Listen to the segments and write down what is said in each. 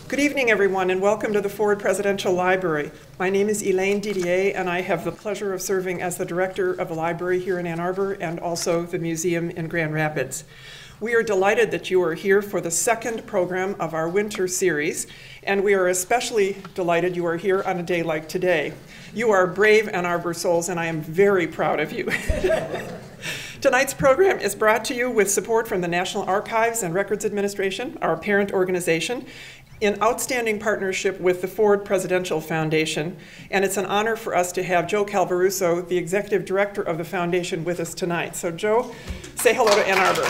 Good evening, everyone, and welcome to the Ford Presidential Library. My name is Elaine Didier, and I have the pleasure of serving as the director of the library here in Ann Arbor and also the museum in Grand Rapids. We are delighted that you are here for the second program of our winter series, and we are especially delighted you are here on a day like today. You are brave Ann Arbor souls, and I am very proud of you. Tonight's program is brought to you with support from the National Archives and Records Administration, our parent organization, in outstanding partnership with the Ford Presidential Foundation, and it's an honor for us to have Joe Calvaruso, the executive director of the foundation, with us tonight. So Joe, say hello to Ann Arbor.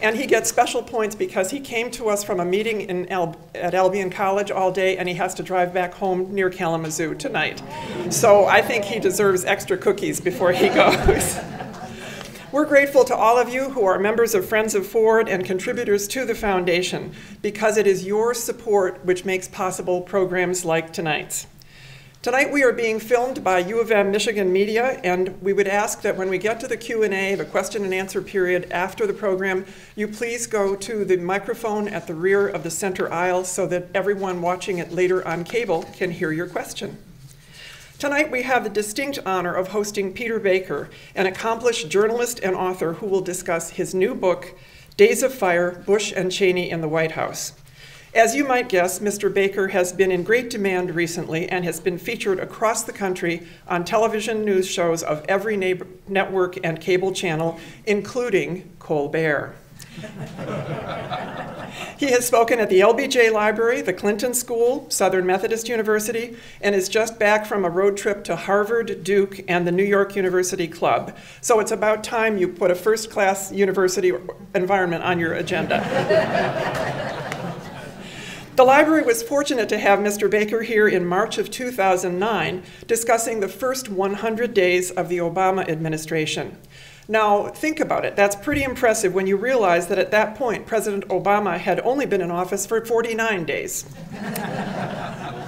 And he gets special points because he came to us from a meeting at Albion College all day, and he has to drive back home near Kalamazoo tonight. So I think he deserves extra cookies before he goes. We're grateful to all of you who are members of Friends of Ford and contributors to the foundation, because it is your support which makes possible programs like tonight's. Tonight we are being filmed by U of M Michigan Media, and we would ask that when we get to the Q&A, the question and answer period after the program, you please go to the microphone at the rear of the center aisle so that everyone watching it later on cable can hear your question. Tonight we have the distinct honor of hosting Peter Baker, an accomplished journalist and author who will discuss his new book, Days of Fire, Bush and Cheney in the White House. As you might guess, Mr. Baker has been in great demand recently and has been featured across the country on television news shows of every network and cable channel, including Colbert. He has spoken at the LBJ Library, the Clinton School, Southern Methodist University, and is just back from a road trip to Harvard, Duke, and the New York University Club. So it's about time you put a first-class university environment on your agenda. The library was fortunate to have Mr. Baker here in March of 2009 discussing the first 100 days of the Obama administration. Now, think about it. That's pretty impressive when you realize that at that point, President Obama had only been in office for 49 days.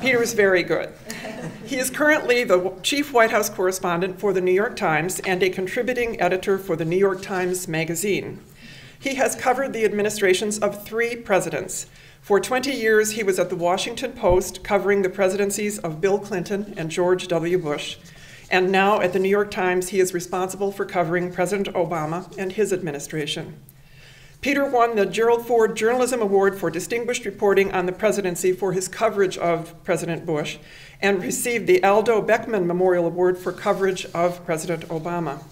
Peter's very good. He is currently the chief White House correspondent for the New York Times and a contributing editor for the New York Times Magazine. He has covered the administrations of 3 presidents. For 20 years, he was at the Washington Post covering the presidencies of Bill Clinton and George W. Bush. And now at the New York Times, he is responsible for covering President Obama and his administration. Peter won the Gerald Ford Journalism Award for Distinguished Reporting on the Presidency for his coverage of President Bush, and received the Aldo Beckman Memorial Award for coverage of President Obama.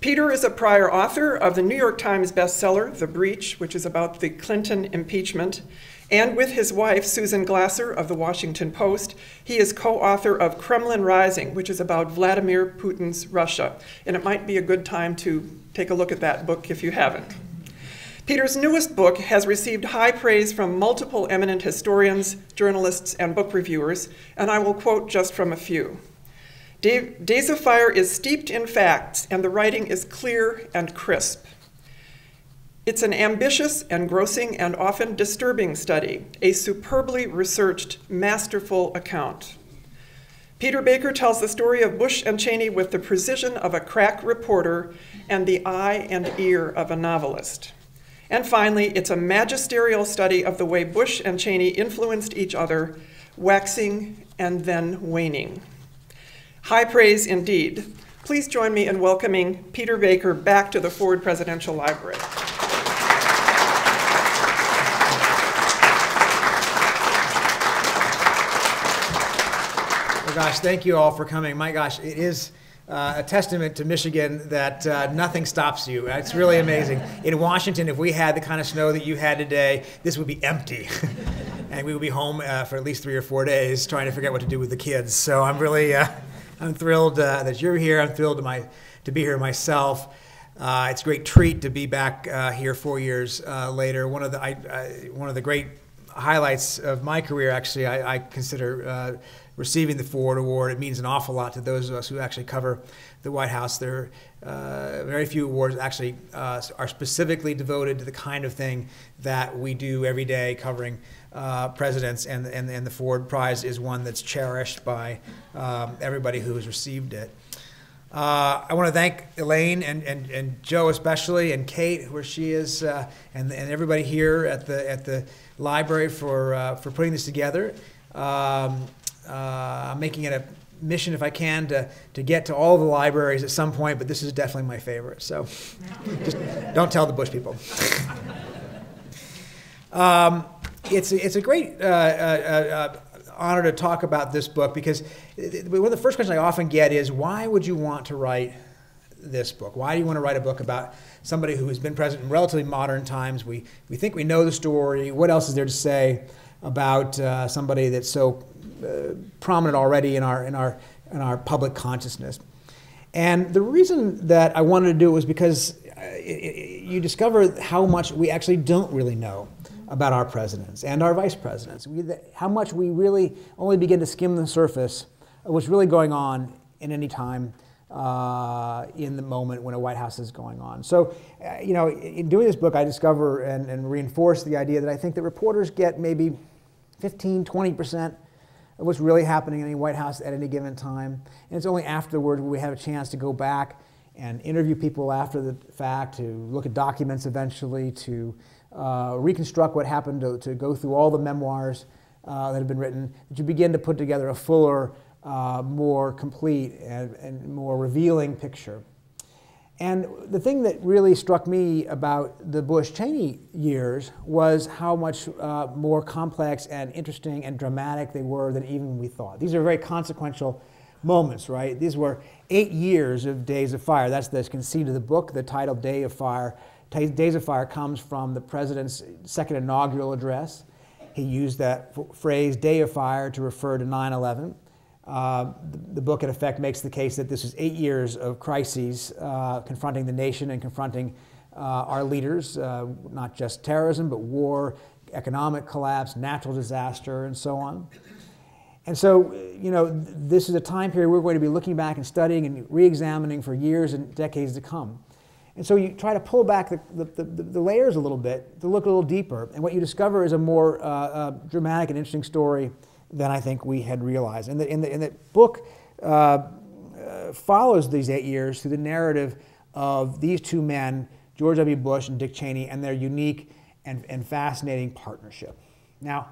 Peter is a prior author of the New York Times bestseller, The Breach, which is about the Clinton impeachment, and with his wife, Susan Glasser of the Washington Post, he is co-author of Kremlin Rising, which is about Vladimir Putin's Russia. And it might be a good time to take a look at that book if you haven't. Peter's newest book has received high praise from multiple eminent historians, journalists, and book reviewers, and I will quote just from a few. Days of Fire is steeped in facts, and the writing is clear and crisp. It's an ambitious, engrossing, and often disturbing study, a superbly researched, masterful account. Peter Baker tells the story of Bush and Cheney with the precision of a crack reporter and the eye and ear of a novelist. And finally, it's a magisterial study of the way Bush and Cheney influenced each other, waxing and then waning. High praise indeed. Please join me in welcoming Peter Baker back to the Ford Presidential Library. Gosh, thank you all for coming. My gosh, it is a testament to Michigan that nothing stops you. It's really amazing. In Washington, if we had the kind of snow that you had today, this would be empty. And we would be home for at least 3 or 4 days trying to figure out what to do with the kids. So I'm really, I'm thrilled that you're here. I'm thrilled to be here myself. It's a great treat to be back here 4 years later. One of the great highlights of my career, actually, I consider receiving the Ford Award. It means an awful lot to those of us who actually cover the White House. There are very few awards actually are specifically devoted to the kind of thing that we do every day covering presidents, and the Ford Prize is one that's cherished by everybody who has received it. I want to thank Elaine and Joe especially, and Kate, where she is, and everybody here at the library for putting this together. I'm making it a mission, if I can, to get to all the libraries at some point, but this is definitely my favorite. So just don't tell the Bush people. It's a great honor to talk about this book, because one of the first questions I often get is, why would you want to write this book? Why do you want to write a book about somebody who has been president in relatively modern times? We think we know the story. What else is there to say about somebody that's so prominent already in our public consciousness? And the reason that I wanted to do it was because you discover how much we actually don't really know about our presidents and our vice presidents. How much we really only begin to skim the surface of what's really going on in any time in the moment when a White House is going on. So, in doing this book, I discover and reinforce the idea that I think that reporters get maybe 15, 20% of what's really happening in any White House at any given time. And it's only afterward when we have a chance to go back and interview people after the fact, to look at documents eventually, to reconstruct what happened, to go through all the memoirs that have been written, that you begin to put together a fuller, more complete and more revealing picture. And the thing that really struck me about the Bush-Cheney years was how much more complex and interesting and dramatic they were than even we thought. These are very consequential moments, right? These were 8 years of Days of Fire. That's the conceit of the book. The title, Day of Fire. Days of Fire comes from the president's second inaugural address. He used that phrase, Day of Fire, to refer to 9/11. The book, in effect, makes the case that this is 8 years of crises confronting the nation and confronting our leaders, not just terrorism, but war, economic collapse, natural disaster, and so on. And so, this is a time period we're going to be looking back and studying and re-examining for years and decades to come. And so you try to pull back the layers a little bit to look a little deeper, and what you discover is a more dramatic and interesting story than I think we had realized. And the book follows these 8 years through the narrative of these two men, George W. Bush and Dick Cheney, and their unique and fascinating partnership. Now,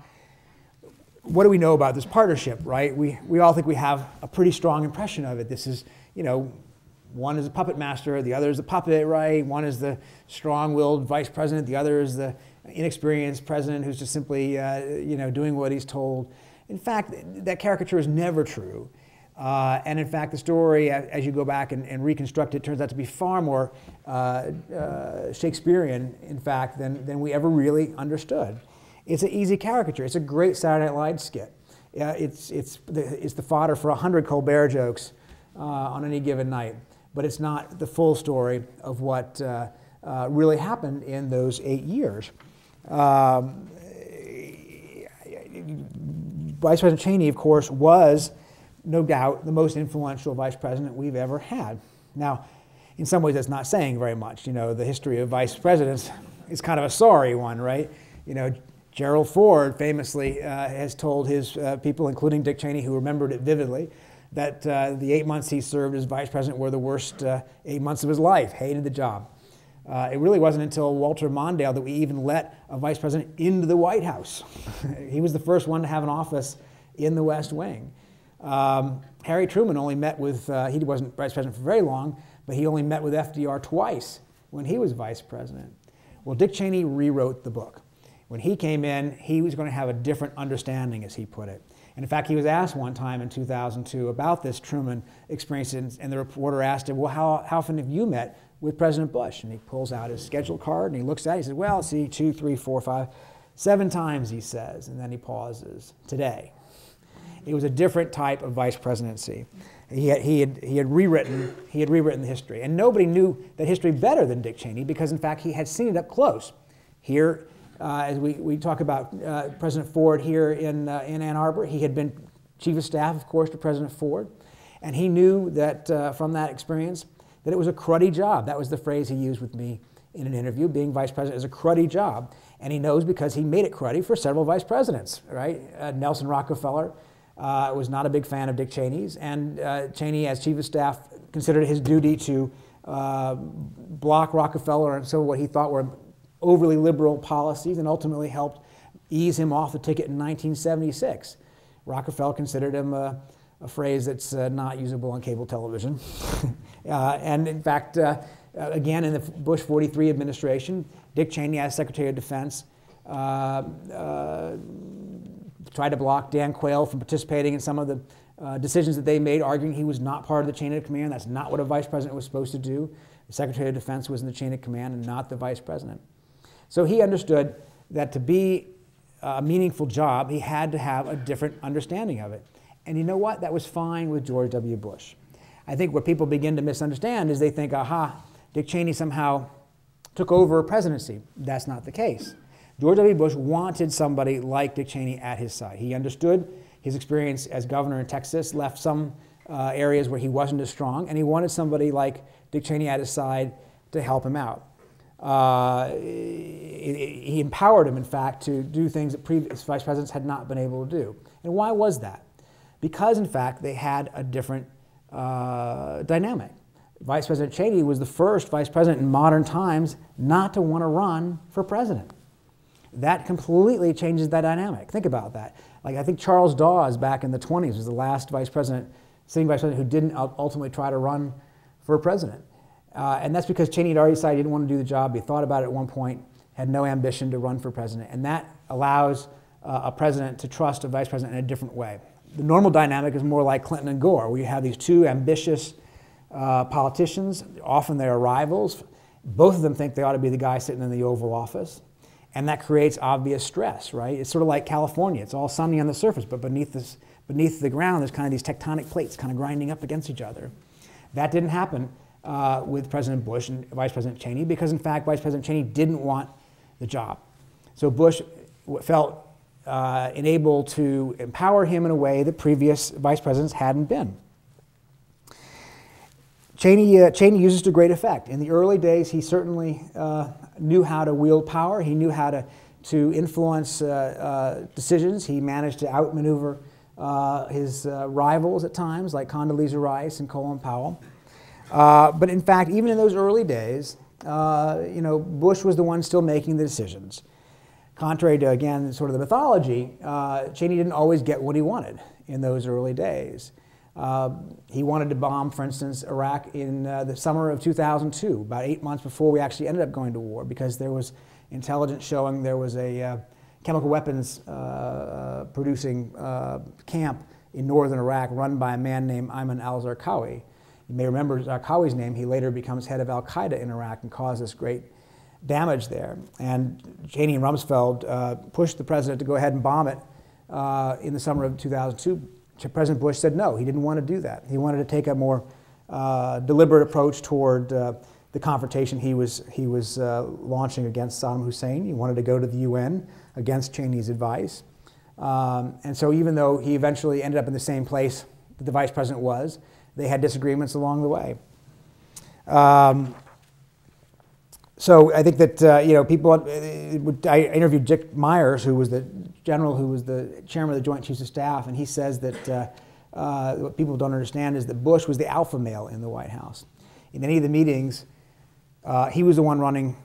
what do we know about this partnership, right? We all think we have a pretty strong impression of it. This is, one is a puppet master, the other is the puppet, right? One is the strong-willed vice president, the other is the inexperienced president who's just simply, doing what he's told. In fact, that caricature is never true. And in fact, the story, as you go back and reconstruct it, turns out to be far more Shakespearean, in fact, than we ever really understood. It's an easy caricature. It's a great Saturday Night Live skit. It's the fodder for 100 Colbert jokes on any given night. But it's not the full story of what really happened in those 8 years. Vice President Cheney, of course, was no doubt the most influential vice president we've ever had. Now, in some ways, that's not saying very much. The history of vice presidents is kind of a sorry one, right? Gerald Ford famously has told his people, including Dick Cheney, who remembered it vividly, that the 8 months he served as vice president were the worst 8 months of his life. Hated the job. It really wasn't until Walter Mondale that we even let a vice president into the White House. He was the first one to have an office in the West Wing. Harry Truman only met with, he wasn't vice president for very long, but he only met with FDR twice when he was vice president. Well, Dick Cheney rewrote the book. When he came in, he was going to have a different understanding, as he put it. And in fact, he was asked one time in 2002 about this Truman experience, and the reporter asked him, well, how often have you met with President Bush? And he pulls out his schedule card and he looks at it. He says, well, see, 2, 3, 4, 5, 7 times, he says. And then he pauses. Today. It was a different type of vice presidency. He had rewritten the history. And nobody knew that history better than Dick Cheney because, in fact, he had seen it up close. Here, as we talk about President Ford here in Ann Arbor, he had been chief of staff, of course, to President Ford. And he knew that from that experience that it was a cruddy job. That was the phrase he used with me in an interview. Being vice president is a cruddy job. And he knows because he made it cruddy for several vice presidents, right? Nelson Rockefeller was not a big fan of Dick Cheney's. And Cheney, as chief of staff, considered it his duty to block Rockefeller and some of what he thought were overly liberal policies, and ultimately helped ease him off the ticket in 1976. Rockefeller considered him a phrase that's not usable on cable television. And in fact, again, in the Bush 43 administration, Dick Cheney, as Secretary of Defense, tried to block Dan Quayle from participating in some of the decisions that they made, arguing he was not part of the chain of command. That's not what a vice president was supposed to do. The Secretary of Defense was in the chain of command and not the vice president. So he understood that to be a meaningful job, he had to have a different understanding of it. And you know what? That was fine with George W. Bush. I think what people begin to misunderstand is they think, aha, Dick Cheney somehow took over a presidency. That's not the case. George W. Bush wanted somebody like Dick Cheney at his side. He understood his experience as governor in Texas left some areas where he wasn't as strong, and he wanted somebody like Dick Cheney at his side to help him out. He empowered him, in fact, to do things that previous vice presidents had not been able to do. And why was that? Because, in fact, they had a different dynamic. Vice President Cheney was the first vice president in modern times not to want to run for president. That completely changes that dynamic. Think about that. Like, I think Charles Dawes back in the 20s was the last vice president, sitting vice president, who didn't ultimately try to run for president. And that's because Cheney had already decided he didn't want to do the job. He thought about it at one point, had no ambition to run for president. And that allows a president to trust a vice president in a different way. The normal dynamic is more like Clinton and Gore, where you have these two ambitious politicians. Often they're rivals. Both of them think they ought to be the guy sitting in the Oval Office. And that creates obvious stress, right? It's sort of like California. It's all sunny on the surface, but beneath the ground, there's kind of these tectonic plates kind of grinding up against each other. That didn't happen with President Bush and Vice President Cheney, because in fact, Vice President Cheney didn't want the job. So Bush felt enabled to empower him in a way that previous vice presidents hadn't been. Cheney used this to great effect. In the early days, he certainly knew how to wield power. He knew how to influence decisions. He managed to outmaneuver his rivals at times, like Condoleezza Rice and Colin Powell. But in fact, even in those early days, Bush was the one still making the decisions. Contrary to, again, sort of the mythology, Cheney didn't always get what he wanted in those early days. He wanted to bomb, for instance, Iraq in the summer of 2002, about 8 months before we actually ended up going to war, because there was intelligence showing there was a chemical weapons producing camp in northern Iraq run by a man named Ayman al-Zarqawi. You may remember Zarqawi's name. He later becomes head of al-Qaeda in Iraq and caused this great damage there. And Cheney and Rumsfeld pushed the president to go ahead and bomb it in the summer of 2002. President Bush said no, he didn't want to do that. He wanted to take a more deliberate approach toward the confrontation he was launching against Saddam Hussein. He wanted to go to the UN against Cheney's advice. And so even though he eventually ended up in the same place that the vice president was, they had disagreements along the way. So I think that people. I interviewed Dick Myers, who was the general, who was the chairman of the Joint Chiefs of Staff, and he says that what people don't understand is that Bush was the alpha male in the White House. In any of the meetings, he was the one running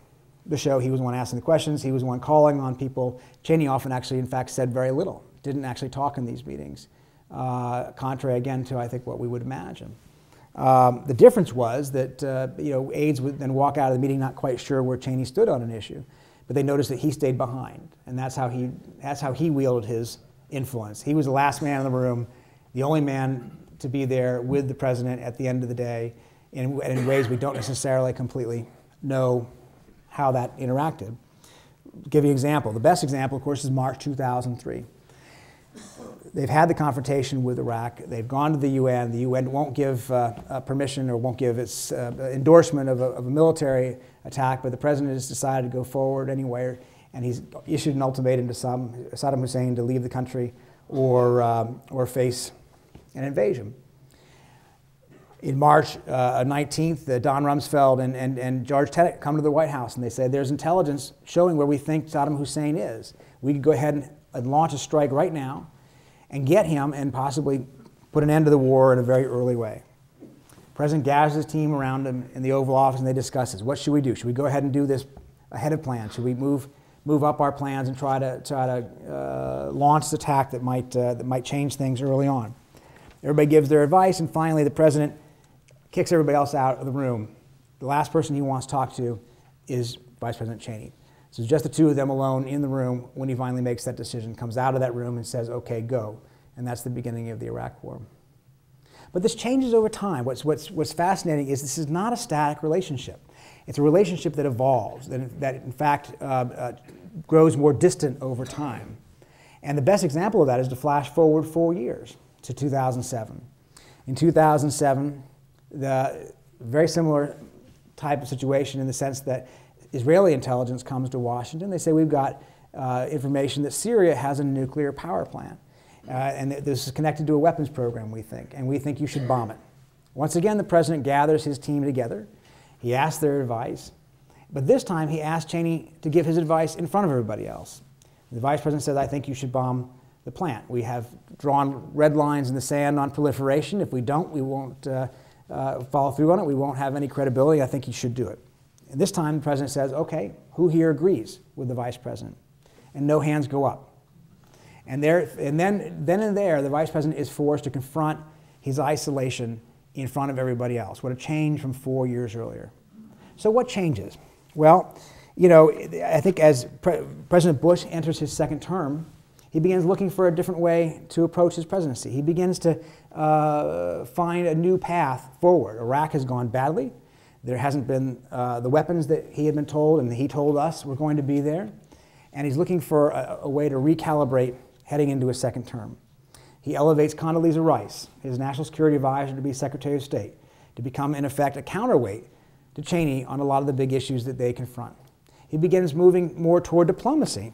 the show. He was the one asking the questions. He was the one calling on people. Cheney often actually, in fact, said very little. Didn't actually talk in these meetings, contrary again to I think what we would imagine. The difference was that aides would then walk out of the meeting not quite sure where Cheney stood on an issue, but they noticed that he stayed behind, and that's how he wielded his influence. He was the last man in the room, the only man to be there with the president at the end of the day, in ways we don't necessarily completely know how that interacted. To give you an example, the best example, of course, is March 2003. They've had the confrontation with Iraq. They've gone to the UN. The UN won't give permission or won't give its endorsement of a military attack, but the president has decided to go forward anyway, and he's issued an ultimatum to Saddam Hussein to leave the country or face an invasion. In March 19th, Don Rumsfeld and George Tenet come to the White House, and they say, there's intelligence showing where we think Saddam Hussein is. We could go ahead and launch a strike right now and get him and possibly put an end to the war in a very early way. President gathers his team around him in the Oval Office and they discuss this. What should we do? Should we go ahead and do this ahead of plan? Should we move up our plans and try to launch the attack that might change things early on? Everybody gives their advice, and finally the president kicks everybody else out of the room. The last person he wants to talk to is Vice President Cheney. So it's just the two of them alone in the room when he finally makes that decision, comes out of that room and says, okay, go. And that's the beginning of the Iraq War. But this changes over time. What's fascinating is this is not a static relationship. It's a relationship that evolves, that in fact grows more distant over time. And the best example of that is to flash forward 4 years to 2007. In 2007, the very similar type of situation in the sense that Israeli intelligence comes to Washington. They say, we've got information that Syria has a nuclear power plant. And this is connected to a weapons program, we think, and we think you should bomb it. Once again, the president gathers his team together. He asks their advice. But this time, he asked Cheney to give his advice in front of everybody else. The vice president said, I think you should bomb the plant. We have drawn red lines in the sand on proliferation. If we don't, we won't follow through on it. We won't have any credibility. I think you should do it. And this time, the president says, okay, who here agrees with the vice president? And no hands go up. And then and there, the vice president is forced to confront his isolation in front of everybody else. What a change from 4 years earlier. So what changes? Well, you know, I think as President Bush enters his second term, he begins looking for a different way to approach his presidency. He begins to find a new path forward. Iraq has gone badly. There hasn't been the weapons that he had been told and that he told us were going to be there. And he's looking for a way to recalibrate heading into his second term. He elevates Condoleezza Rice, his national security advisor, to be Secretary of State, to become, in effect, a counterweight to Cheney on a lot of the big issues that they confront. He begins moving more toward diplomacy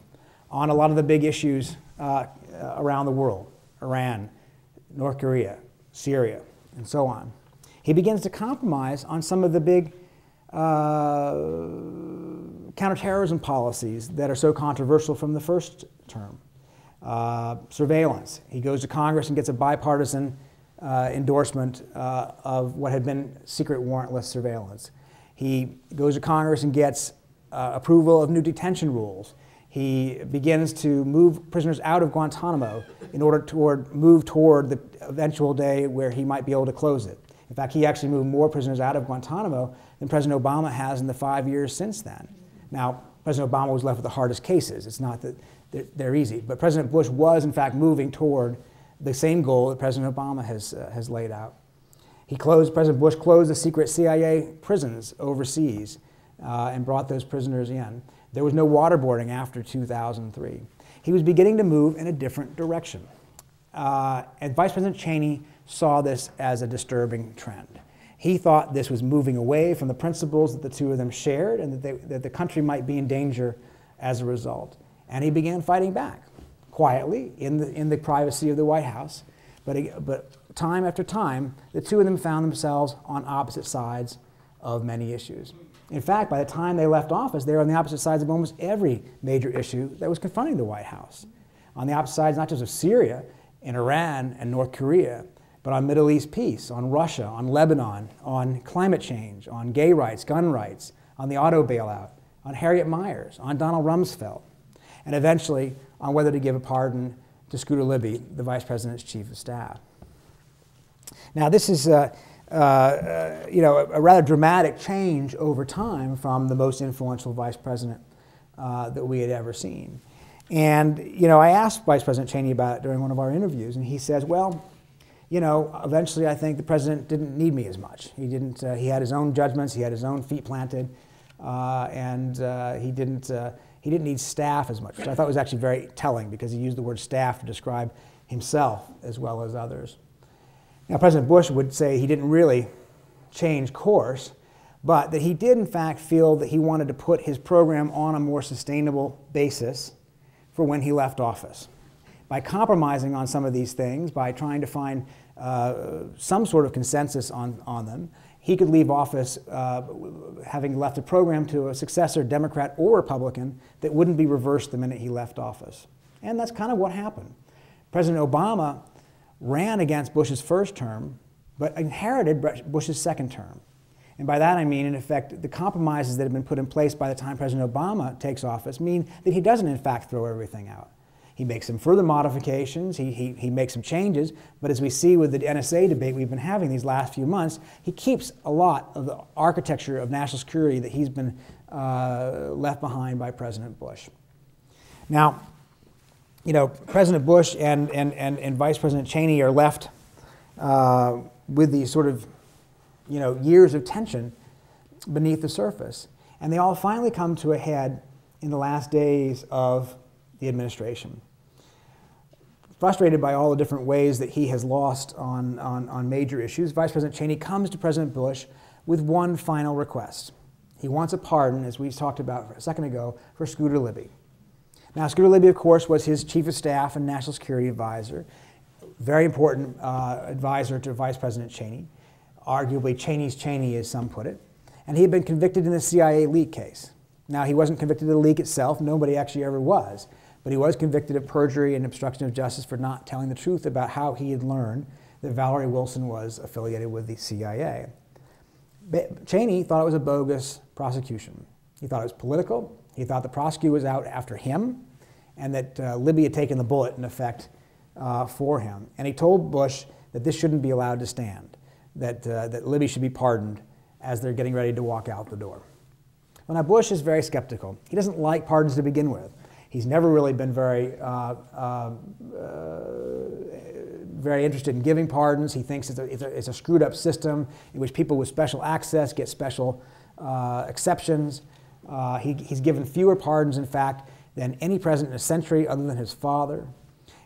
on a lot of the big issues around the world: Iran, North Korea, Syria, and so on. He begins to compromise on some of the big counterterrorism policies that are so controversial from the first term. Surveillance. He goes to Congress and gets a bipartisan endorsement of what had been secret warrantless surveillance. He goes to Congress and gets approval of new detention rules. He begins to move prisoners out of Guantanamo in order to move toward the eventual day where he might be able to close it. In fact, he actually moved more prisoners out of Guantanamo than President Obama has in the 5 years since then. Now, President Obama was left with the hardest cases. It's not that they're easy. But President Bush was, in fact, moving toward the same goal that President Obama has laid out. President Bush closed the secret CIA prisons overseas and brought those prisoners in. There was no waterboarding after 2003. He was beginning to move in a different direction. And Vice President Cheney saw this as a disturbing trend. He thought this was moving away from the principles that the two of them shared and that the country might be in danger as a result. And he began fighting back, quietly, in the privacy of the White House. But time after time, the two of them found themselves on opposite sides of many issues. In fact, by the time they left office, they were on the opposite sides of almost every major issue that was confronting the White House. On the opposite sides, not just of Syria and Iran and North Korea, but on Middle East peace, on Russia, on Lebanon, on climate change, on gay rights, gun rights, on the auto bailout, on Harriet Miers, on Donald Rumsfeld, and eventually on whether to give a pardon to Scooter Libby, the Vice President's Chief of Staff. Now, this is a rather dramatic change over time from the most influential Vice President that we had ever seen. And, I asked Vice President Cheney about it during one of our interviews, and he says, well, eventually I think the president didn't need me as much. He had his own judgments, he had his own feet planted, and he didn't need staff as much, which I thought was actually very telling because he used the word staff to describe himself as well as others. Now, President Bush would say he didn't really change course, but that he did in fact feel that he wanted to put his program on a more sustainable basis for when he left office. By compromising on some of these things, by trying to find some sort of consensus on them, he could leave office having left a program to a successor, Democrat or Republican, that wouldn't be reversed the minute he left office. And that's kind of what happened. President Obama ran against Bush's first term but inherited Bush's second term. And by that I mean, in effect, the compromises that have been put in place by the time President Obama takes office mean that he doesn't, in fact, throw everything out. He makes some further modifications, he makes some changes, but as we see with the NSA debate we've been having these last few months, he keeps a lot of the architecture of national security that he's been left behind by President Bush. Now, you know, President Bush and Vice President Cheney are left with these sort of, you know, years of tension beneath the surface. And they all finally come to a head in the last days of the administration. Frustrated by all the different ways that he has lost on major issues, Vice President Cheney comes to President Bush with one final request. He wants a pardon, as we talked about a second ago, for Scooter Libby. Now, Scooter Libby, of course, was his chief of staff and national security advisor, very important advisor to Vice President Cheney, arguably Cheney's Cheney, as some put it, and he had been convicted in the CIA leak case. Now, he wasn't convicted of the leak itself, nobody actually ever was, but he was convicted of perjury and obstruction of justice for not telling the truth about how he had learned that Valerie Wilson was affiliated with the CIA. Cheney thought it was a bogus prosecution. He thought it was political. He thought the prosecutor was out after him and that Libby had taken the bullet, in effect, for him. And he told Bush that this shouldn't be allowed to stand, that Libby should be pardoned as they're getting ready to walk out the door. Well, now, Bush is very skeptical. He doesn't like pardons to begin with. He's never really been very interested in giving pardons. He thinks it's a screwed up system in which people with special access get special exceptions. He's given fewer pardons, in fact, than any president in a century other than his father.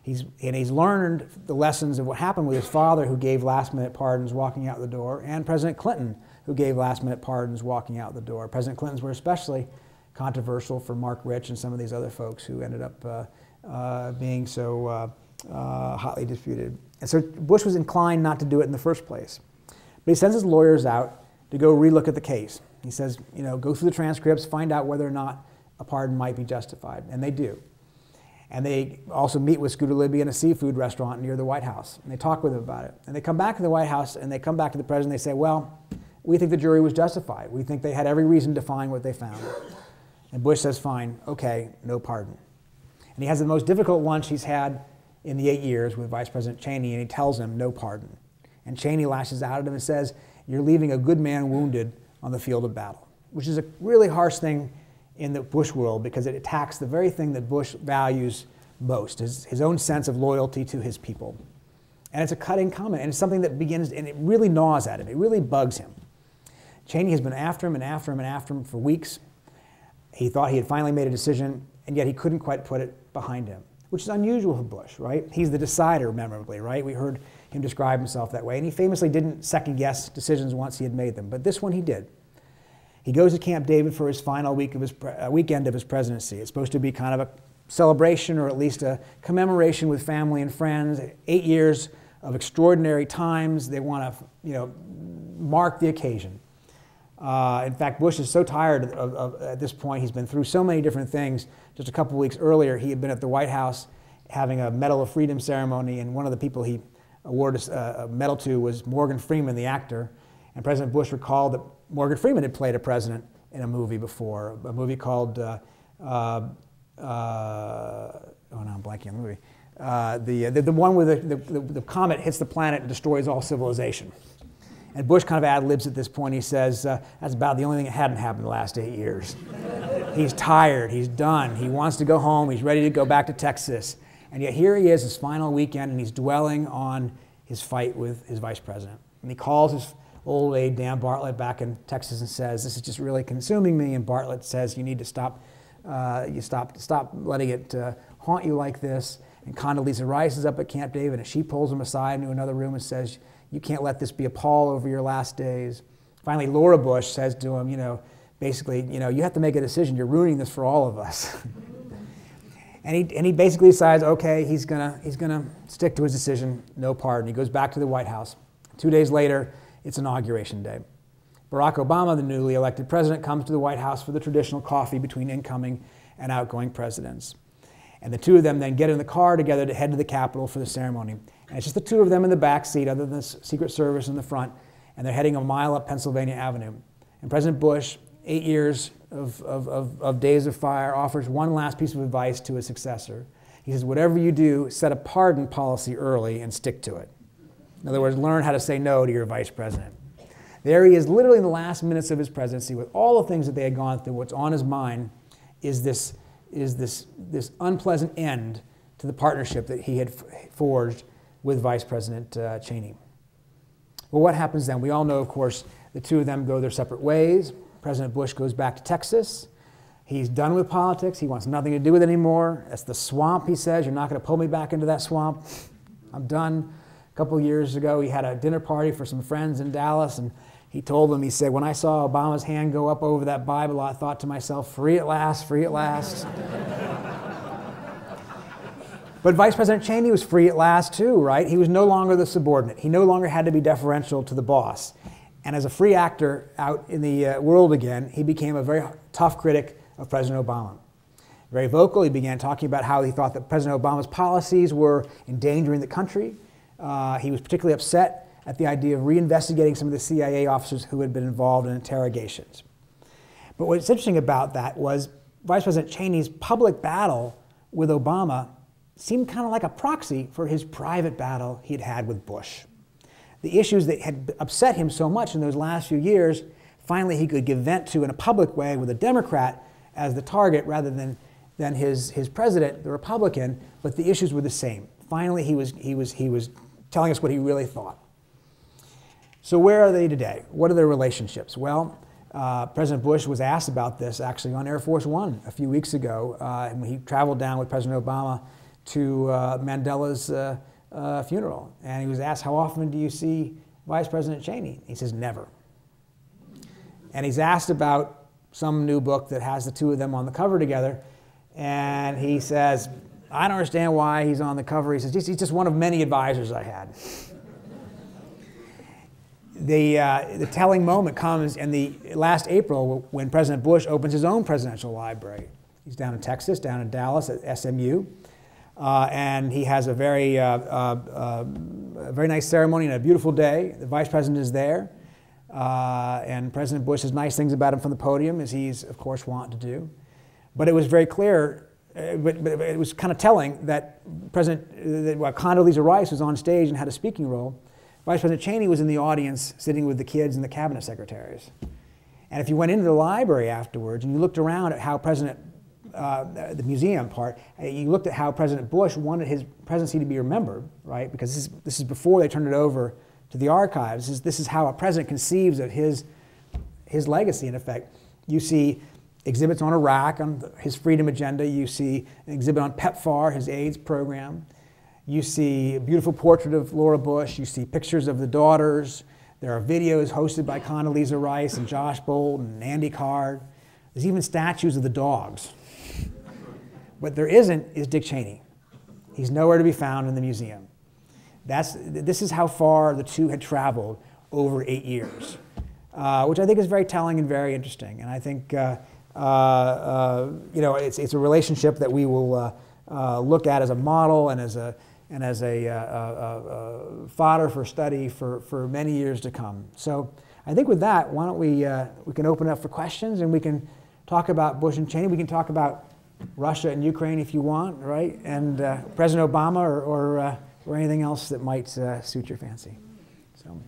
He's learned the lessons of what happened with his father, who gave last-minute pardons walking out the door, and President Clinton, who gave last-minute pardons walking out the door. President Clinton's were especially controversial for Mark Rich and some of these other folks who ended up being so hotly disputed. And so Bush was inclined not to do it in the first place. But he sends his lawyers out to go relook at the case. He says, you know, go through the transcripts, find out whether or not a pardon might be justified. And they do. And they also meet with Scooter Libby in a seafood restaurant near the White House. And they talk with him about it. And they come back to the White House and they come back to the president and they say, well, we think the jury was justified. We think they had every reason to find what they found. And Bush says, fine, okay, no pardon. And he has the most difficult lunch he's had in the 8 years with Vice President Cheney, and he tells him no pardon. And Cheney lashes out at him and says, you're leaving a good man wounded on the field of battle, which is a really harsh thing in the Bush world because it attacks the very thing that Bush values most, his own sense of loyalty to his people. And it's a cutting comment, and it's something that begins, and it really gnaws at him. It really bugs him. Cheney has been after him and after him and after him for weeks. He thought he had finally made a decision, and yet he couldn't quite put it behind him, which is unusual for Bush, right? He's the decider, memorably, right? We heard him describe himself that way, and he famously didn't second-guess decisions once he had made them, but this one he did. He goes to Camp David for his final weekend of his presidency. It's supposed to be kind of a celebration, or at least a commemoration with family and friends. 8 years of extraordinary times. They want to, you know, mark the occasion. In fact, Bush is so tired at this point. He's been through so many different things. Just a couple weeks earlier, he had been at the White House having a Medal of Freedom ceremony, and one of the people he awarded a medal to was Morgan Freeman, the actor. And President Bush recalled that Morgan Freeman had played a president in a movie before, a movie called, oh no, I'm blanking on the movie. The one where the comet hits the planet and destroys all civilization. And Bush kind of ad-libs at this point. He says, that's about the only thing that hadn't happened in the last 8 years. He's tired, he's done, he wants to go home, he's ready to go back to Texas. And yet here he is, his final weekend, and he's dwelling on his fight with his vice president. And he calls his old aide, Dan Bartlett, back in Texas and says, this is just really consuming me. And Bartlett says, you need to stop letting it haunt you like this. And Condoleezza Rice is up at Camp David, and she pulls him aside into another room and says, you can't let this be a pall over your last days. Finally, Laura Bush says to him, you know, basically, you know, you have to make a decision. You're ruining this for all of us. and he basically decides, okay, he's gonna stick to his decision, no pardon. He goes back to the White House. 2 days later, it's Inauguration Day. Barack Obama, the newly elected president, comes to the White House for the traditional coffee between incoming and outgoing presidents. And the two of them then get in the car together to head to the Capitol for the ceremony. And it's just the two of them in the back seat, other than the Secret Service in the front, and they're heading a mile up Pennsylvania Avenue. And President Bush, 8 years of days of fire, offers one last piece of advice to his successor. He says, whatever you do, set a pardon policy early and stick to it. In other words, learn how to say no to your vice president. There he is, literally in the last minutes of his presidency, with all the things that they had gone through. What's on his mind is this unpleasant end to the partnership that he had forged with Vice President Cheney. Well, what happens then? We all know, of course, the two of them go their separate ways. President Bush goes back to Texas. He's done with politics. He wants nothing to do with it anymore. That's the swamp, he says. You're not going to pull me back into that swamp. I'm done. A couple of years ago, he had a dinner party for some friends in Dallas, and he told them, he said, when I saw Obama's hand go up over that Bible, I thought to myself, free at last, free at last. But Vice President Cheney was free at last too, right? He was no longer the subordinate. He no longer had to be deferential to the boss. And as a free actor out in the world again, he became a very tough critic of President Obama. Very vocal, he began talking about how he thought that President Obama's policies were endangering the country. He was particularly upset at the idea of reinvestigating some of the CIA officers who had been involved in interrogations. But what's interesting about that was Vice President Cheney's public battle with Obama seemed kind of like a proxy for his private battle he'd had with Bush. The issues that had upset him so much in those last few years, finally he could give vent to in a public way with a Democrat as the target rather than his president, the Republican, but the issues were the same. Finally he was telling us what he really thought. So where are they today? What are their relationships? Well, President Bush was asked about this actually on Air Force One a few weeks ago when he traveled down with President Obama to Mandela's funeral. And he was asked, how often do you see Vice President Cheney? He says, never. And he's asked about some new book that has the two of them on the cover together. And he says, I don't understand why he's on the cover. He says, he's just one of many advisors I had. The telling moment comes in the last April when President Bush opens his own presidential library. He's down in Texas, down in Dallas at SMU. And he has a very nice ceremony and a beautiful day. The vice president is there. And President Bush has nice things about him from the podium, as he's, of course, wont to do. But it was very clear, but it was kind of telling that Condoleezza Rice was on stage and had a speaking role. Vice President Cheney was in the audience sitting with the kids and the cabinet secretaries. And if you went into the library afterwards and you looked around at how the museum part, you looked at how President Bush wanted his presidency to be remembered, right? Because this is before they turned it over to the archives. This is how a president conceives of his legacy, in effect. You see exhibits on Iraq, on his freedom agenda. You see an exhibit on PEPFAR, his AIDS program. You see a beautiful portrait of Laura Bush. You see pictures of the daughters. There are videos hosted by Condoleezza Rice and Josh Bolton and Andy Card. There's even statues of the dogs. What there isn't is Dick Cheney. He's nowhere to be found in the museum. This is how far the two had traveled over 8 years, which I think is very telling and very interesting. And I think it's a relationship that we will look at as a model and as a fodder for study for many years to come. So I think with that, why don't we can open it up for questions, and we can talk about Bush and Cheney. We can talk about Russia and Ukraine if you want, right? And President Obama or anything else that might suit your fancy. So.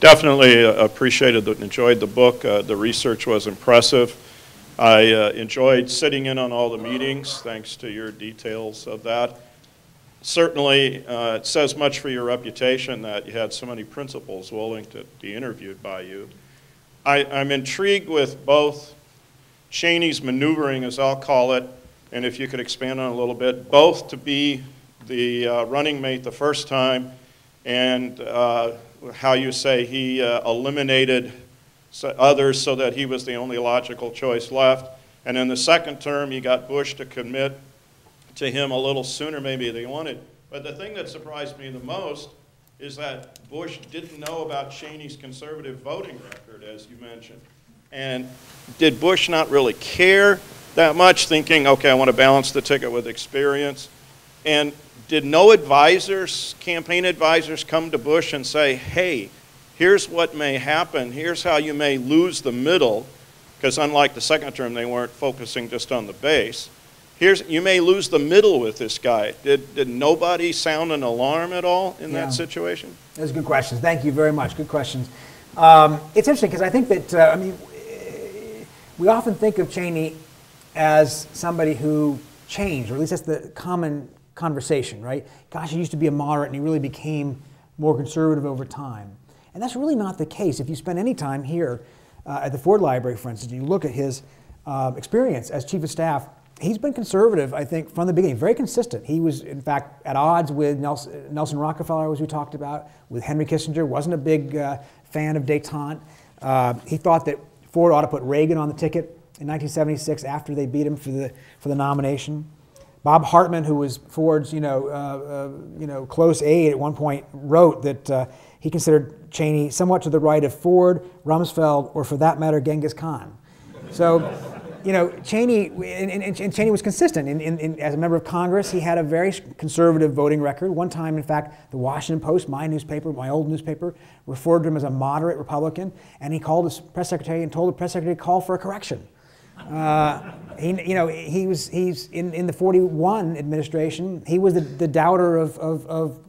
Definitely appreciated and enjoyed the book. The research was impressive. I enjoyed sitting in on all the meetings, thanks to your details of that. Certainly, it says much for your reputation that you had so many principals willing to be interviewed by you. I'm intrigued with both Cheney's maneuvering, as I'll call it, and if you could expand on it a little bit, both to be the running mate the first time, and how you say he eliminated others so that he was the only logical choice left. And in the second term, he got Bush to commit to him a little sooner maybe than they wanted. But the thing that surprised me the most is that Bush didn't know about Cheney's conservative voting record, as you mentioned. And did Bush not really care that much, thinking, okay, I want to balance the ticket with experience? And did no advisors, campaign advisors, come to Bush and say, hey, here's what may happen, here's how you may lose the middle, because unlike the second term, they weren't focusing just on the base. You may lose the middle with this guy. Did nobody sound an alarm at all in that situation? Those are good questions. Thank you very much. Good questions. It's interesting because I think that, we often think of Cheney as somebody who changed, or at least that's the common conversation, right? Gosh, he used to be a moderate and he really became more conservative over time. And that's really not the case. If you spend any time here at the Ford Library, for instance, you look at his experience as chief of staff, he's been conservative, I think, from the beginning, very consistent. He was, in fact, at odds with Nelson Rockefeller, as we talked about, with Henry Kissinger, wasn't a big fan of détente. He thought that Ford ought to put Reagan on the ticket in 1976 after they beat him for the nomination. Bob Hartman, who was Ford's close aide at one point, wrote that he considered Cheney somewhat to the right of Ford, Rumsfeld, or for that matter, Genghis Khan. So, Cheney was consistent. As a member of Congress, he had a very conservative voting record. One time, in fact, the Washington Post, my newspaper, my old newspaper, referred to him as a moderate Republican, and he called his press secretary and told the press secretary to call for a correction. He's in the 41 administration. He was the doubter of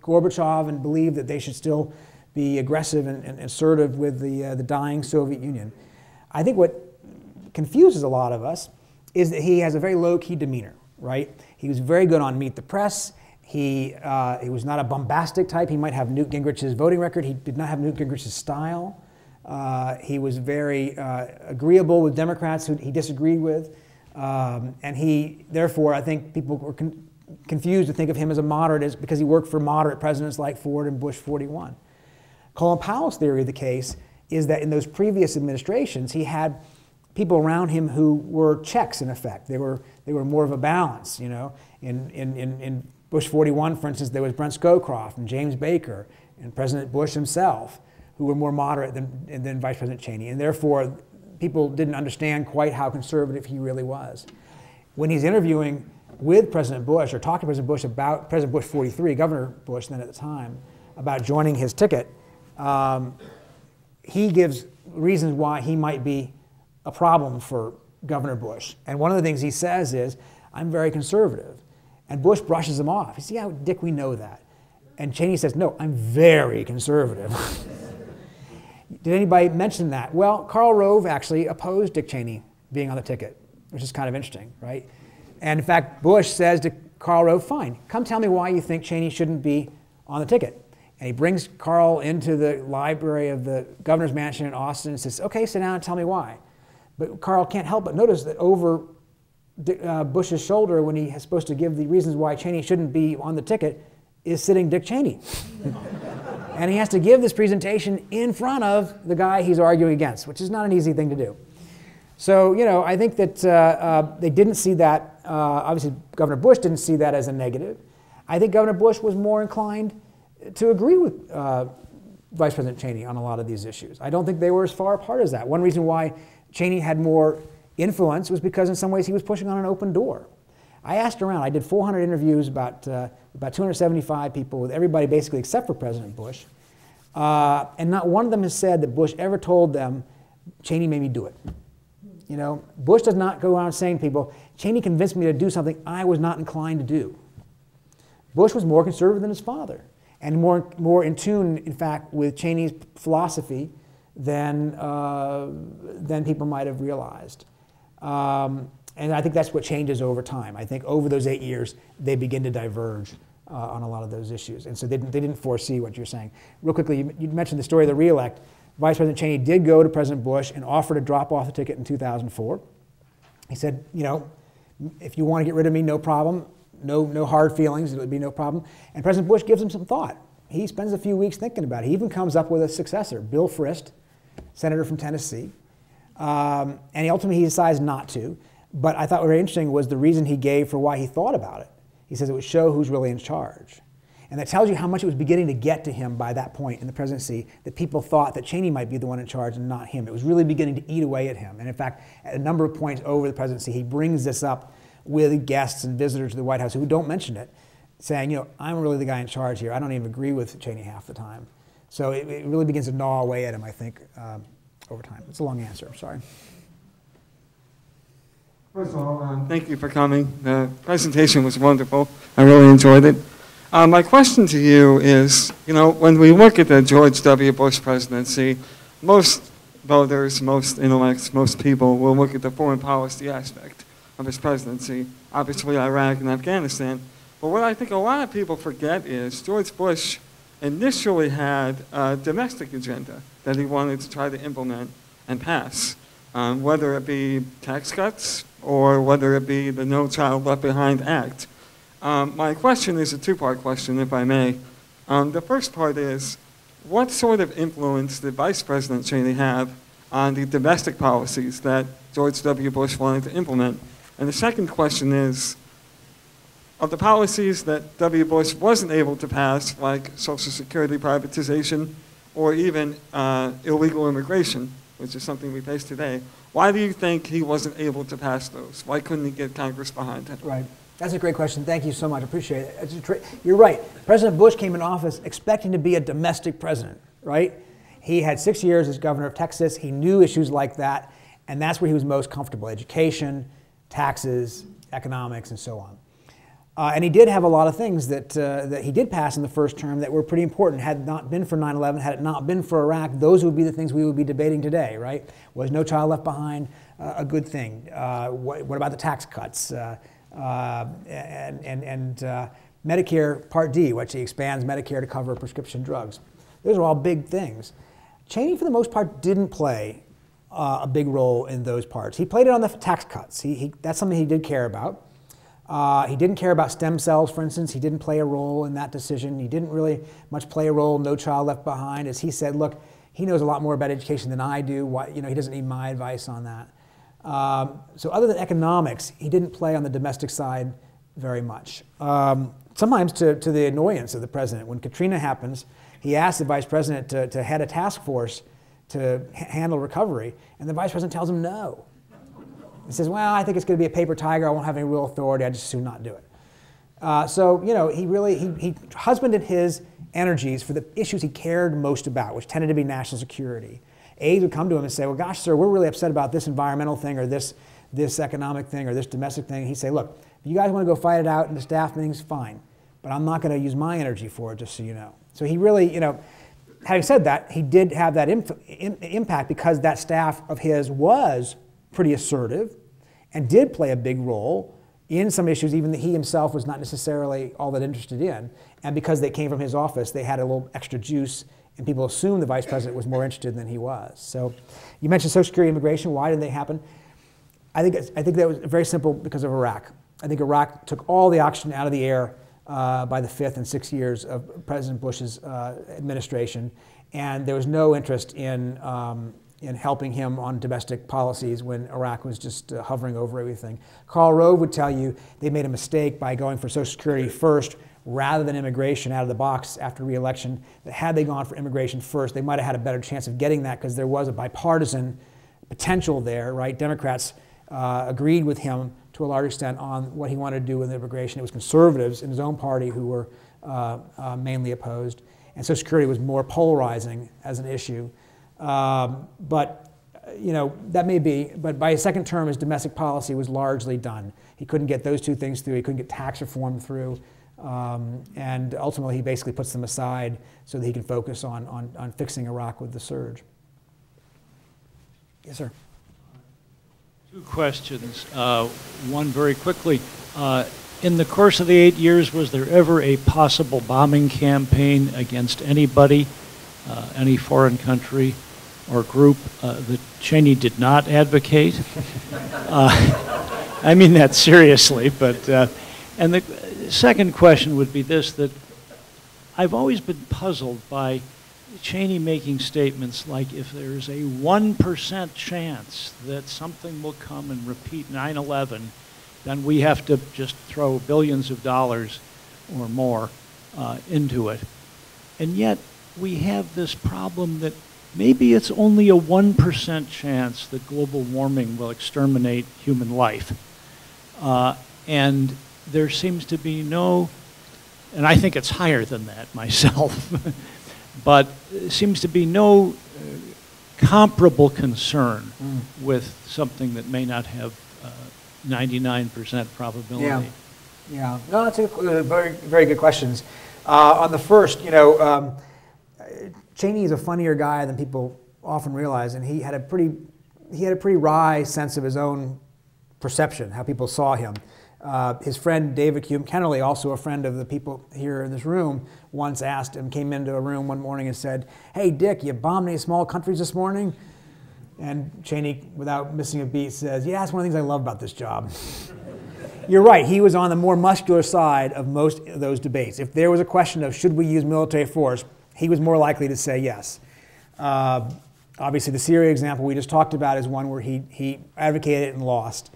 Gorbachev and believed that they should still be aggressive and assertive with the dying Soviet Union. I think what confuses a lot of us is that he has a very low-key demeanor, right? He was very good on Meet the Press. He was not a bombastic type. He might have Newt Gingrich's voting record. He did not have Newt Gingrich's style. He was very agreeable with Democrats who he disagreed with. And he, therefore, I think people were confused to think of him as a moderate because he worked for moderate presidents like Ford and Bush 41. Colin Powell's theory of the case is that in those previous administrations, he had people around him who were checks, in effect. They were more of a balance, In Bush 41, for instance, there was Brent Scowcroft and James Baker and President Bush himself, who were more moderate than Vice President Cheney. And therefore, people didn't understand quite how conservative he really was. When he's interviewing with President Bush, or talking to President Bush about President Bush 43, Governor Bush then at the time, about joining his ticket, he gives reasons why he might be a problem for Governor Bush. And one of the things he says is, I'm very conservative. And Bush brushes him off. He says, yeah, Dick, we know that. And Cheney says, no, I'm very conservative. Did anybody mention that? Well, Karl Rove actually opposed Dick Cheney being on the ticket, which is kind of interesting, right? And in fact, Bush says to Karl Rove, fine, come tell me why you think Cheney shouldn't be on the ticket. And he brings Karl into the library of the governor's mansion in Austin and says, okay, sit down and tell me why. But Karl can't help but notice that over Bush's shoulder, when he is supposed to give the reasons why Cheney shouldn't be on the ticket, is sitting Dick Cheney. And he has to give this presentation in front of the guy he's arguing against, which is not an easy thing to do. So, I think that they didn't see that, obviously Governor Bush didn't see that as a negative. I think Governor Bush was more inclined to agree with Vice President Cheney on a lot of these issues. I don't think they were as far apart as that. One reason why Cheney had more influence was because in some ways he was pushing on an open door. I asked around, I did 400 interviews, about 275 people, with everybody basically except for President Bush. And not one of them has said that Bush ever told them, Cheney made me do it. Bush does not go around saying to people, Cheney convinced me to do something I was not inclined to do. Bush was more conservative than his father, and more in tune, in fact, with Cheney's philosophy than people might have realized. And I think that's what changes over time. I think over those 8 years, they begin to diverge on a lot of those issues. And so they didn't foresee what you're saying. Real quickly, you mentioned the story of the re-elect. Vice President Cheney did go to President Bush and offer to drop off the ticket in 2004. He said, if you want to get rid of me, no problem. No hard feelings, it would be no problem. And President Bush gives him some thought. He spends a few weeks thinking about it. He even comes up with a successor, Bill Frist, senator from Tennessee. And he ultimately decides not to. But I thought what was very interesting was the reason he gave for why he thought about it. He says it would show who's really in charge. And that tells you how much it was beginning to get to him by that point in the presidency, that people thought that Cheney might be the one in charge and not him. It was really beginning to eat away at him. And in fact, at a number of points over the presidency, he brings this up with guests and visitors to the White House who don't mention it, saying, you know, I'm really the guy in charge here. I don't even agree with Cheney half the time. So it really begins to gnaw away at him, I think, over time. It's a long answer, sorry. First of all, thank you for coming. The presentation was wonderful. I really enjoyed it. My question to you is, you know, when we look at the George W. Bush presidency, most voters, most intellects, most people will look at the foreign policy aspect of his presidency, obviously Iraq and Afghanistan. But what I think a lot of people forget is George Bush initially had a domestic agenda that he wanted to try to implement and pass, whether it be tax cuts or whether it be the No Child Left Behind Act. My question is a two-part question, if I may. The first part is, what sort of influence did Vice President Cheney have on the domestic policies that George W. Bush wanted to implement? And the second question is, of the policies that W. Bush wasn't able to pass, like Social Security privatization or even illegal immigration, which is something we face today, why do you think he wasn't able to pass those? Why couldn't he get Congress behind it? Right. That's a great question. Thank you so much. I appreciate it. You're right. President Bush came in office expecting to be a domestic president, right? He had 6 years as governor of Texas. He knew issues like that, and that's where he was most comfortable: education, taxes, economics, and so on. And he did have a lot of things that he did pass in the first term that were pretty important. Had it not been for 9/11, had it not been for Iraq, those would be the things we would be debating today, right? Was No Child Left Behind a good thing? What about the tax cuts? Medicare Part D, which he expands Medicare to cover prescription drugs. Those are all big things. Cheney, for the most part, didn't play a big role in those parts. He played it on the tax cuts. That's something he did care about. He didn't care about stem cells, for instance. He didn't play a role in that decision. He didn't really much play a role in No Child Left Behind. As he said, look, he knows a lot more about education than I do. You know, he doesn't need my advice on that. So other than economics, he didn't play on the domestic side very much. Sometimes to the annoyance of the president. When Katrina happens, he asked the vice president to head a task force to handle recovery, and the vice president tells him no. He says, well, I think it's going to be a paper tiger. I won't have any real authority. I'd just as soon not do it. So, you know, he husbanded his energies for the issues he cared most about, which tended to be national security. Aides would come to him and say, well, gosh, sir, we're really upset about this environmental thing or this economic thing or this domestic thing. He'd say, look, if you guys want to go fight it out in the staff meetings, fine. But I'm not going to use my energy for it, just so you know. So he really, you know, having said that, he did have that impact because that staff of his was pretty assertive and did play a big role in some issues even that he himself was not necessarily all that interested in. And because they came from his office, they had a little extra juice, and people assumed the vice president was more interested than he was. So you mentioned Social Security immigration. Why did they happen? I think that was very simple because of Iraq. I think Iraq took all the oxygen out of the air by the 5th and 6th years of President Bush's administration, and there was no interest in helping him on domestic policies when Iraq was just hovering over everything. Karl Rove would tell you they made a mistake by going for Social Security first rather than immigration out of the box after re-election. That had they gone for immigration first, they might have had a better chance of getting that because there was a bipartisan potential there, right? Democrats agreed with him to a large extent on what he wanted to do with immigration. It was conservatives in his own party who were mainly opposed. And Social Security was more polarizing as an issue. But, you know, that may be, but by his second term, his domestic policy was largely done. He couldn't get those two things through. He couldn't get tax reform through. And ultimately, he basically puts them aside so that he can focus on fixing Iraq with the surge. Yes, sir. Two questions. One very quickly. In the course of the 8 years, was there ever a possible bombing campaign against anybody, any foreign country or group that Cheney did not advocate? I mean that seriously, but, and the second question would be this, that I've always been puzzled by Cheney making statements like, if there's a 1% chance that something will come and repeat 9/11 then we have to just throw billions of dollars or more into it. And yet we have this problem that maybe it's only a 1% chance that global warming will exterminate human life. And there seems to be no, and I think it's higher than that myself, but there seems to be no comparable concern with something that may not have 99% probability. Yeah, yeah. No, that's a very, very good questions. On the first, you know, Cheney is a funnier guy than people often realize, and he had a pretty wry sense of his own perception, how people saw him. His friend David Hume Kennerly, also a friend of the people here in this room, once asked him, came into a room one morning and said, "Hey Dick, you bombed any small countries this morning?" And Cheney, without missing a beat, says, "Yeah, that's one of the things I love about this job." You're right, he was on the more muscular side of most of those debates. If there was a question of should we use military force, he was more likely to say yes. Obviously, the Syria example we just talked about is one where he advocated it and lost.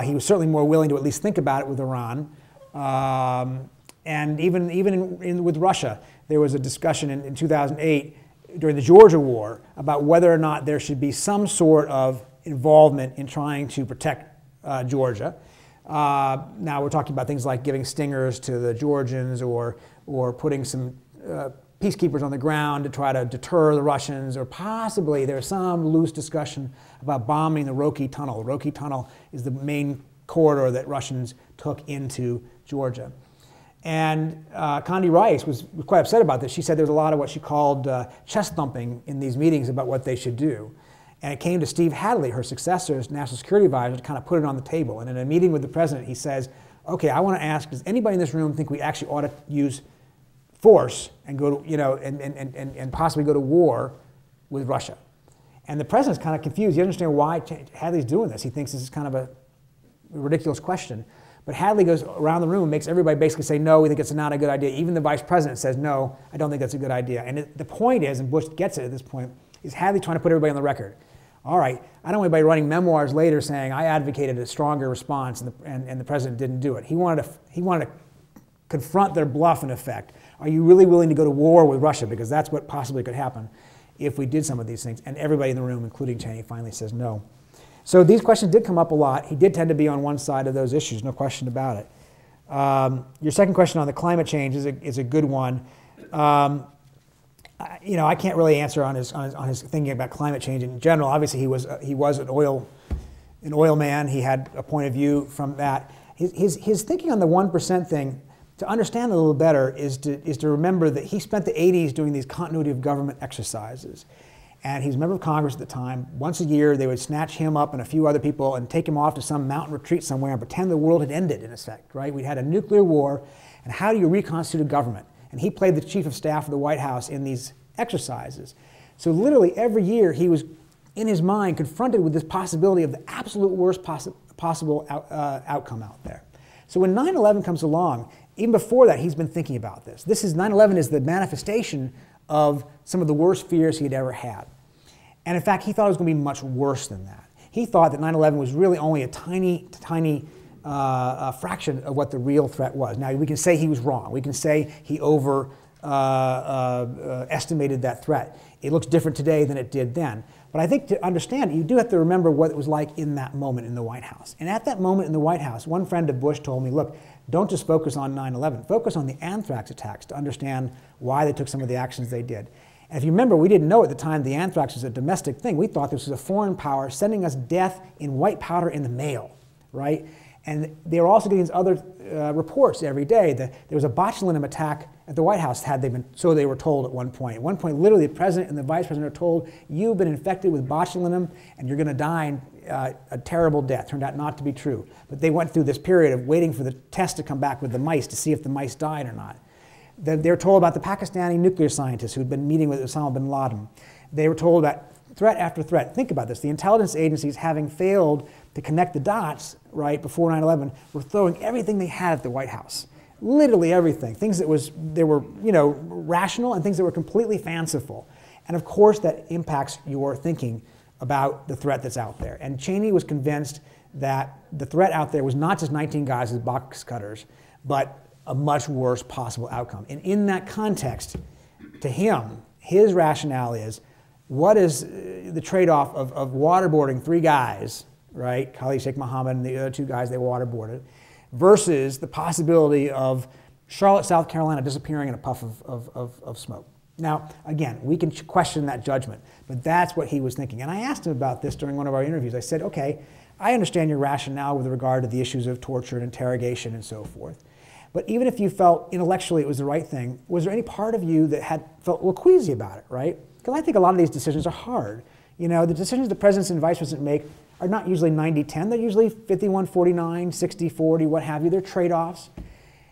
He was certainly more willing to at least think about it with Iran. And even with Russia, there was a discussion in 2008 during the Georgia War about whether or not there should be some sort of involvement in trying to protect Georgia. Now we're talking about things like giving stingers to the Georgians or putting some peacekeepers on the ground to try to deter the Russians, or possibly there's some loose discussion about bombing the Roki Tunnel. The Roki Tunnel is the main corridor that Russians took into Georgia. And Condi Rice was quite upset about this. She said there was a lot of what she called chest thumping in these meetings about what they should do. And it came to Steve Hadley, her successor as National Security Advisor, to kind of put it on the table. And in a meeting with the president, he says, "Okay, I want to ask, does anybody in this room think we actually ought to use force and go to, you know, and possibly go to war with Russia?" And the president's kind of confused. He doesn't understand why Hadley's doing this. He thinks this is kind of a ridiculous question. But Hadley goes around the room and makes everybody basically say, no, we think it's not a good idea. Even the vice president says, no, I don't think that's a good idea. And the point is, and Bush gets it at this point, is Hadley trying to put everybody on the record. All right, I don't want anybody writing memoirs later saying I advocated a stronger response and the president didn't do it. He wanted to confront their bluff, in effect. Are you really willing to go to war with Russia? Because that's what possibly could happen if we did some of these things. And everybody in the room, including Cheney, finally says no. So these questions did come up a lot. He did tend to be on one side of those issues, no question about it. Your second question on the climate change is a good one. You know, I can't really answer on his thinking about climate change in general. Obviously, he was an oil man. He had a point of view from that. His thinking on the 1% thing, to understand it a little better, is to remember that he spent the 80s doing these continuity of government exercises. And he was a member of Congress at the time. Once a year, they would snatch him up and a few other people and take him off to some mountain retreat somewhere and pretend the world had ended, in effect, right? We'd had a nuclear war, and how do you reconstitute a government? And he played the chief of staff of the White House in these exercises. So literally every year, he was, in his mind, confronted with this possibility of the absolute worst possible outcome out there. So when 9/11 comes along, even before that, he's been thinking about this. 9/11 is the manifestation of some of the worst fears he had ever had. And in fact, he thought it was going to be much worse than that. He thought that 9/11 was really only a tiny fraction of what the real threat was. Now, we can say he was wrong. We can say he estimated that threat. It looks different today than it did then. But I think to understand it, you do have to remember what it was like in that moment in the White House. And at that moment in the White House, one friend of Bush told me, look, don't just focus on 9/11. Focus on the anthrax attacks to understand why they took some of the actions they did. And if you remember, we didn't know at the time the anthrax was a domestic thing. We thought this was a foreign power sending us death in white powder in the mail, right? And they were also getting these other reports every day. There was a botulinum attack at the White House, so they were told at one point. At one point, literally, the president and the vice president are told, you've been infected with botulinum and you're going to die a terrible death. Turned out not to be true. But they went through this period of waiting for the test to come back with the mice to see if the mice died or not. They were told about the Pakistani nuclear scientists who'd been meeting with Osama bin Laden. They were told about threat after threat. Think about this. The intelligence agencies, having failed to connect the dots right before 9/11, were throwing everything they had at the White House. Literally everything. Things that were rational and things that were completely fanciful. And of course that impacts your thinking about the threat that's out there. And Cheney was convinced that the threat out there was not just 19 guys as box cutters, but a much worse possible outcome. And in that context, to him, his rationale is, what is the trade-off of waterboarding 3 guys, right, Khalid Sheikh Mohammed and the other 2 guys they waterboarded, versus the possibility of Charlotte, South Carolina disappearing in a puff of smoke. Now, again, we can question that judgment, but that's what he was thinking. And I asked him about this during one of our interviews. I said, okay, I understand your rationale with regard to the issues of torture and interrogation and so forth. But even if you felt intellectually it was the right thing, was there any part of you that had felt a little queasy about it, right? Because I think a lot of these decisions are hard. You know, the decisions the presidents and vice presidents make are not usually 90-10. They're usually 51-49, 60-40, what have you. They're trade-offs.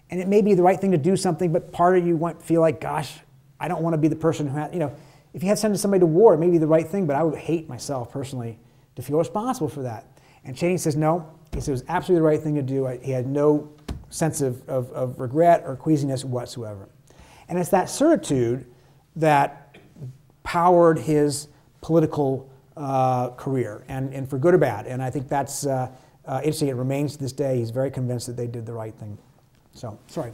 And it may be the right thing to do something, but part of you might feel like, gosh, I don't want to be the person who had, you know, if you had to send somebody to war, it may be the right thing, but I would hate myself personally to feel responsible for that. And Cheney says, no. He said it was absolutely the right thing to do. He had no sense of regret or queasiness whatsoever. And it's that certitude that powered his political career, and for good or bad. And I think that's interesting. It remains to this day. He's very convinced that they did the right thing. So, sorry.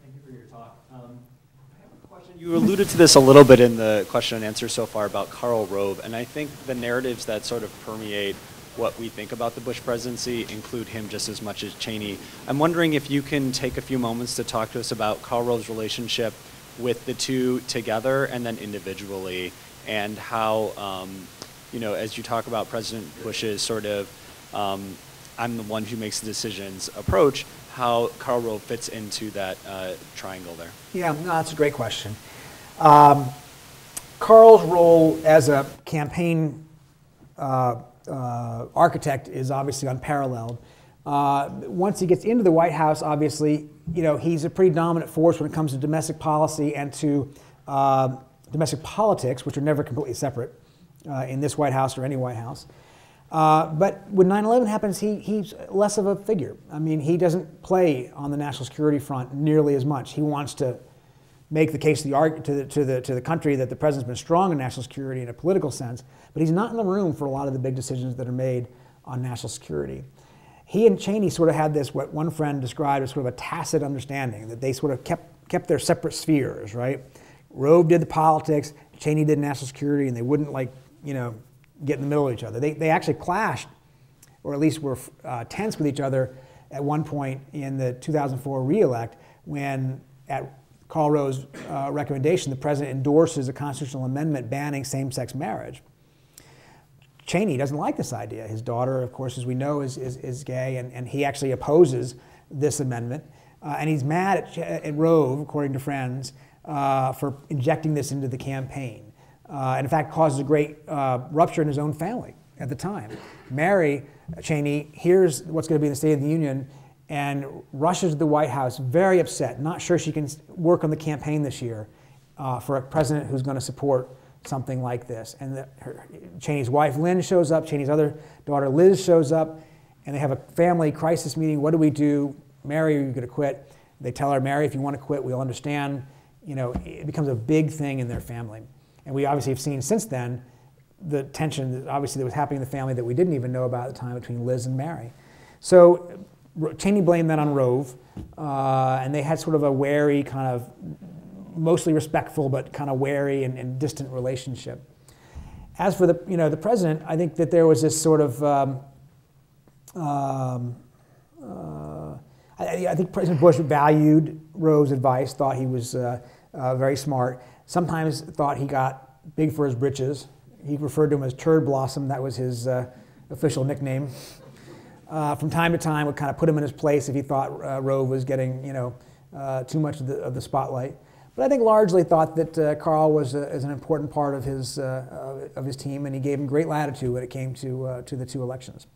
Thank you for your talk. I have a question. You alluded to this a little bit in the question and answer so far about Karl Rove, and I think the narratives that sort of permeate what we think about the Bush presidency include him just as much as Cheney. I'm wondering if you can take a few moments to talk to us about Karl Rove's relationship with the two together and then individually, and how, you know, as you talk about President Bush's sort of, I'm the one who makes the decisions approach, how Karl Rove fits into that triangle there. Yeah, no, that's a great question. Karl's role as a campaign architect is obviously unparalleled. Once he gets into the White House, obviously, you know, he's a pretty dominant force when it comes to domestic policy and to domestic politics, which are never completely separate in this White House or any White House. But when 9/11 happens, he's less of a figure. I mean, he doesn't play on the national security front nearly as much. He wants to make the case to the country that the president's been strong in national security in a political sense, but he's not in the room for a lot of the big decisions that are made on national security. He and Cheney sort of had this, what one friend described as sort of a tacit understanding, that they sort of kept their separate spheres, right? Rove did the politics, Cheney did national security, and they wouldn't, like, you know, get in the middle of each other. They actually clashed, or at least were tense with each other at one point in the 2004 re-elect, when at Karl Rove's recommendation, the president endorses a constitutional amendment banning same-sex marriage. Cheney doesn't like this idea. His daughter, of course, as we know, is gay, and he actually opposes this amendment. And he's mad at Rove, according to friends, for injecting this into the campaign. And in fact, causes a great rupture in his own family at the time. Mary Cheney hears what's going to be in the State of the Union and rushes to the White House, very upset, not sure she can work on the campaign this year for a president who's going to support something like this. And Cheney's wife, Lynn, shows up, Cheney's other daughter, Liz, shows up, and they have a family crisis meeting. What do we do? Mary, are you going to quit? They tell her, Mary, if you want to quit, we'll understand. You know, it becomes a big thing in their family. And we obviously have seen since then the tension that obviously that was happening in the family that we didn't even know about at the time between Liz and Mary. So Cheney blamed that on Rove, and they had sort of a wary, kind of mostly respectful, but kind of wary and distant relationship. As for the president, I think that there was this sort of I think President Bush valued Rove's advice, thought he was very smart. Sometimes thought he got big for his britches. He referred to him as Turd Blossom. That was his official nickname. From time to time, would kind of put him in his place if he thought Rove was getting, you know, too much of the spotlight. But I think largely thought that Karl was an important part of his team, and he gave him great latitude when it came to the two elections.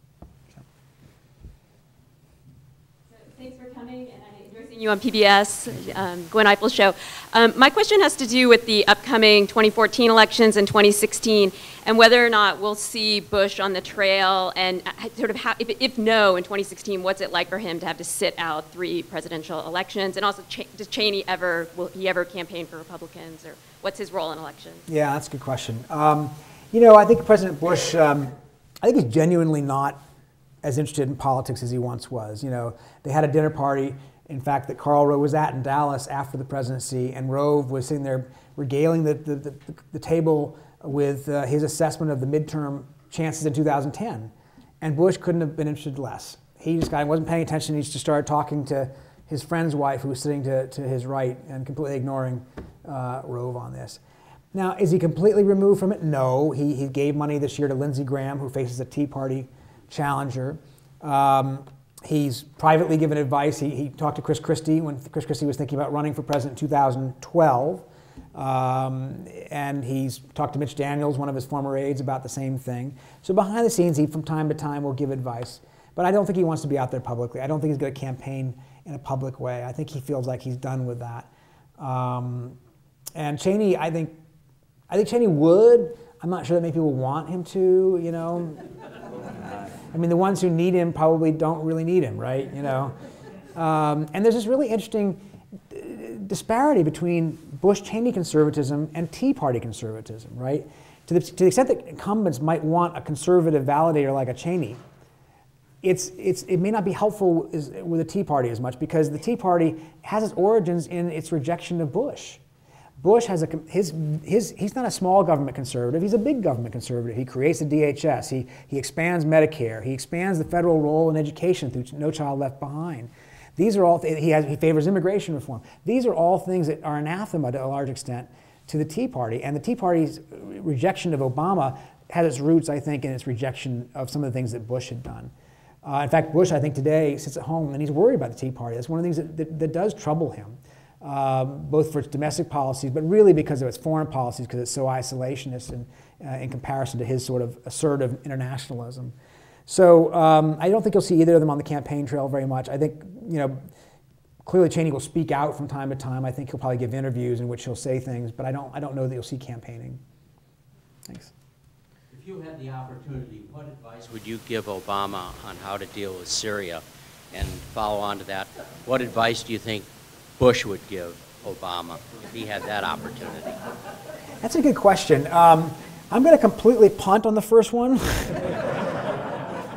Thanks for coming, and I enjoy seeing you on PBS, Gwen Eifel's show. My question has to do with the upcoming 2014 elections and 2016, and whether or not we'll see Bush on the trail, and sort of how, if no, in 2016, what's it like for him to have to sit out 3 presidential elections, and also does Cheney will he ever campaign for Republicans, or what's his role in elections? Yeah, that's a good question. You know, I think President Bush, I think he's genuinely not as interested in politics as he once was. You know, they had a dinner party, in fact, that Karl Rove was at in Dallas after the presidency, and Rove was sitting there regaling the table with his assessment of the midterm chances in 2010. And Bush couldn't have been interested less. He just wasn't paying attention. He just started talking to his friend's wife, who was sitting to his right, and completely ignoring Rove on this. Now, is he completely removed from it? No. He gave money this year to Lindsey Graham, who faces a Tea Party challenger. He's privately given advice. He talked to Chris Christie when Chris Christie was thinking about running for president in 2012. And he's talked to Mitch Daniels, one of his former aides, about the same thing. So behind the scenes, he from time to time will give advice. But I don't think he wants to be out there publicly. I don't think he's going to campaign in a public way. I think he feels like he's done with that. And Cheney, I think Cheney would. I'm not sure that many people want him to, you know. I mean, the ones who need him probably don't really need him, right? You know. And there's this really interesting disparity between Bush-Cheney conservatism and Tea Party conservatism, right? To the extent that incumbents might want a conservative validator like a Cheney, it may not be helpful with the Tea Party as much, because the Tea Party has its origins in its rejection of Bush. Bush has he's not a small government conservative, he's a big government conservative. He creates the DHS, he expands Medicare, he expands the federal role in education through No Child Left Behind. These are all, he favors immigration reform. These are all things that are anathema to a large extent to the Tea Party. And the Tea Party's rejection of Obama has its roots, I think, in its rejection of some of the things that Bush had done. In fact, Bush, I think, today sits at home and he's worried about the Tea Party. That's one of the things that does trouble him, both for its domestic policies, but really because of its foreign policies, because it's so isolationist in comparison to his sort of assertive internationalism. So I don't think you'll see either of them on the campaign trail very much. I think, you know, clearly Cheney will speak out from time to time. I think he'll probably give interviews in which he'll say things, but I don't know that you'll see campaigning. Thanks. If you had the opportunity, what advice would you give Obama on how to deal with Syria? And follow on to that, what advice do you think Bush would give Obama if he had that opportunity? That's a good question. I'm going to completely punt on the first one.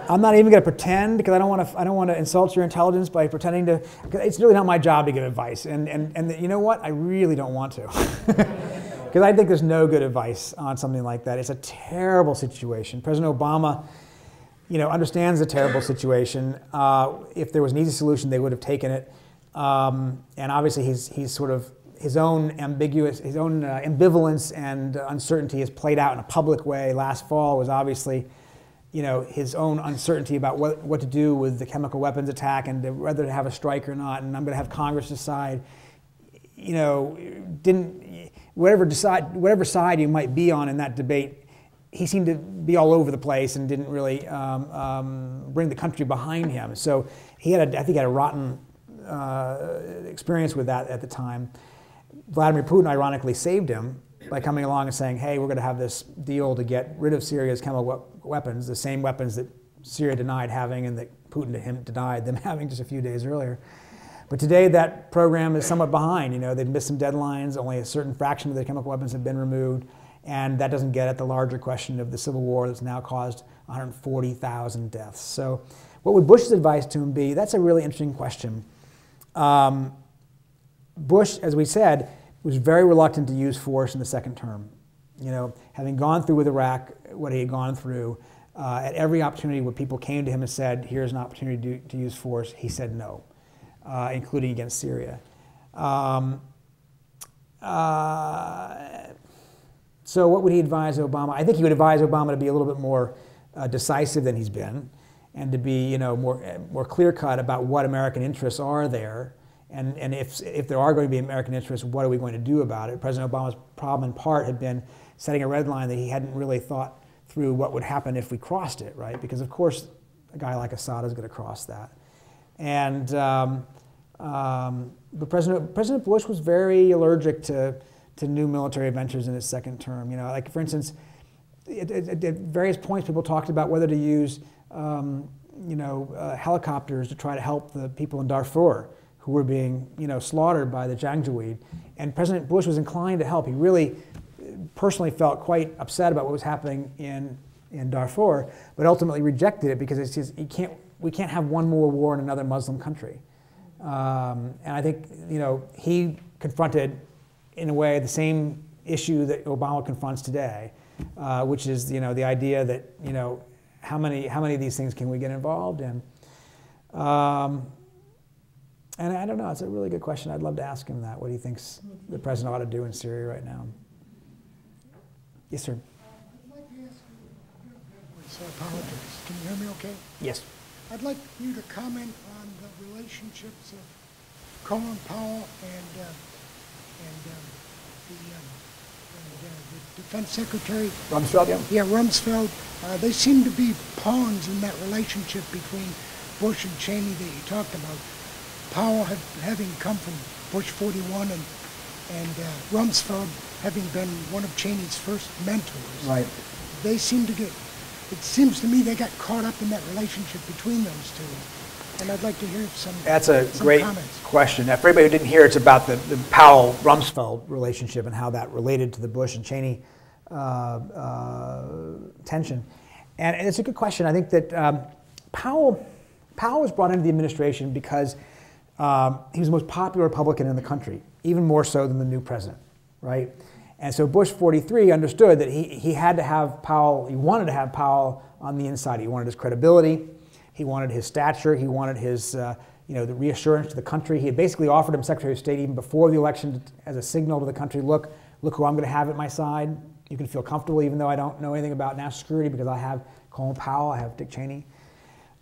I'm not even going to pretend, because I don't want to insult your intelligence by pretending to. It's really not my job to give advice, and you know what? I really don't want to, because I think there's no good advice on something like that. It's a terrible situation. President Obama, you know, understands the terrible situation. If there was an easy solution, they would have taken it. And obviously, he's sort of his own ambivalence and uncertainty is played out in a public way. Last fall was obviously, you know, his own uncertainty about what to do with the chemical weapons attack and whether to have a strike or not, and I'm going to have Congress decide. You know, whatever side you might be on in that debate, he seemed to be all over the place and didn't really bring the country behind him. So I think he had a rotten experience with that at the time. Vladimir Putin ironically saved him by coming along and saying, hey, we're going to have this deal to get rid of Syria's chemical weapons, the same weapons that Syria denied having and that Putin denied them having just a few days earlier. But today that program is somewhat behind. You know, they've missed some deadlines, only a certain fraction of the chemical weapons have been removed, and that doesn't get at the larger question of the civil war that's now caused 140,000 deaths. So what would Bush's advice to him be? That's a really interesting question. Bush, as we said, was very reluctant to use force in the second term. You know, having gone through with Iraq what he had gone through, at every opportunity where people came to him and said, here's an opportunity to use force, he said no, including against Syria. So what would he advise Obama? I think he would advise Obama to be a little bit more decisive than he's been, and to be, you know, more clear-cut about what American interests are there. And if there are going to be American interests, what are we going to do about it? President Obama's problem in part had been setting a red line that he hadn't really thought through what would happen if we crossed it, right? Because of course a guy like Assad is going to cross that. And but President Bush was very allergic to new military ventures in his second term. You know, like for instance, at various points people talked about whether to use helicopters to try to help the people in Darfur who were being, you know, slaughtered by the Janjaweed. And President Bush was inclined to help. He really personally felt quite upset about what was happening in in Darfur, but ultimately rejected it because it's just, we can't have one more war in another Muslim country. And I think, he confronted, in a way, the same issue that Obama confronts today, which is, the idea that, how many of these things can we get involved in? And I don't know, it's a really good question. I'd love to ask him that, what he thinks the president ought to do in Syria right now. Yes, sir. I'd like to ask you, I apologize. Can you hear me okay? Yes. I'd like you to comment on the relationships of Colin Powell and the Defense Secretary. Rumsfeld, yeah? Yeah, Rumsfeld. They seem to be pawns in that relationship between Bush and Cheney that you talked about. Powell having come from Bush 41 and Rumsfeld having been one of Cheney's first mentors. Right. They seem to get, it seems to me they got caught up in that relationship between those two. And I'd like to hear some That's a some great comments. question. Now, for anybody who didn't hear, it's about the Powell-Rumsfeld relationship and how that related to the Bush and Cheney tension. And it's a good question. I think that Powell was brought into the administration because he was the most popular Republican in the country, even more so than the new president, right? And so Bush 43 understood that he had to have Powell, he wanted to have Powell on the inside. He wanted his credibility, he wanted his stature, he wanted his, the reassurance to the country. He had basically offered him Secretary of State even before the election as a signal to the country, look who I'm going to have at my side. You can feel comfortable even though I don't know anything about national security because I have Colin Powell, I have Dick Cheney.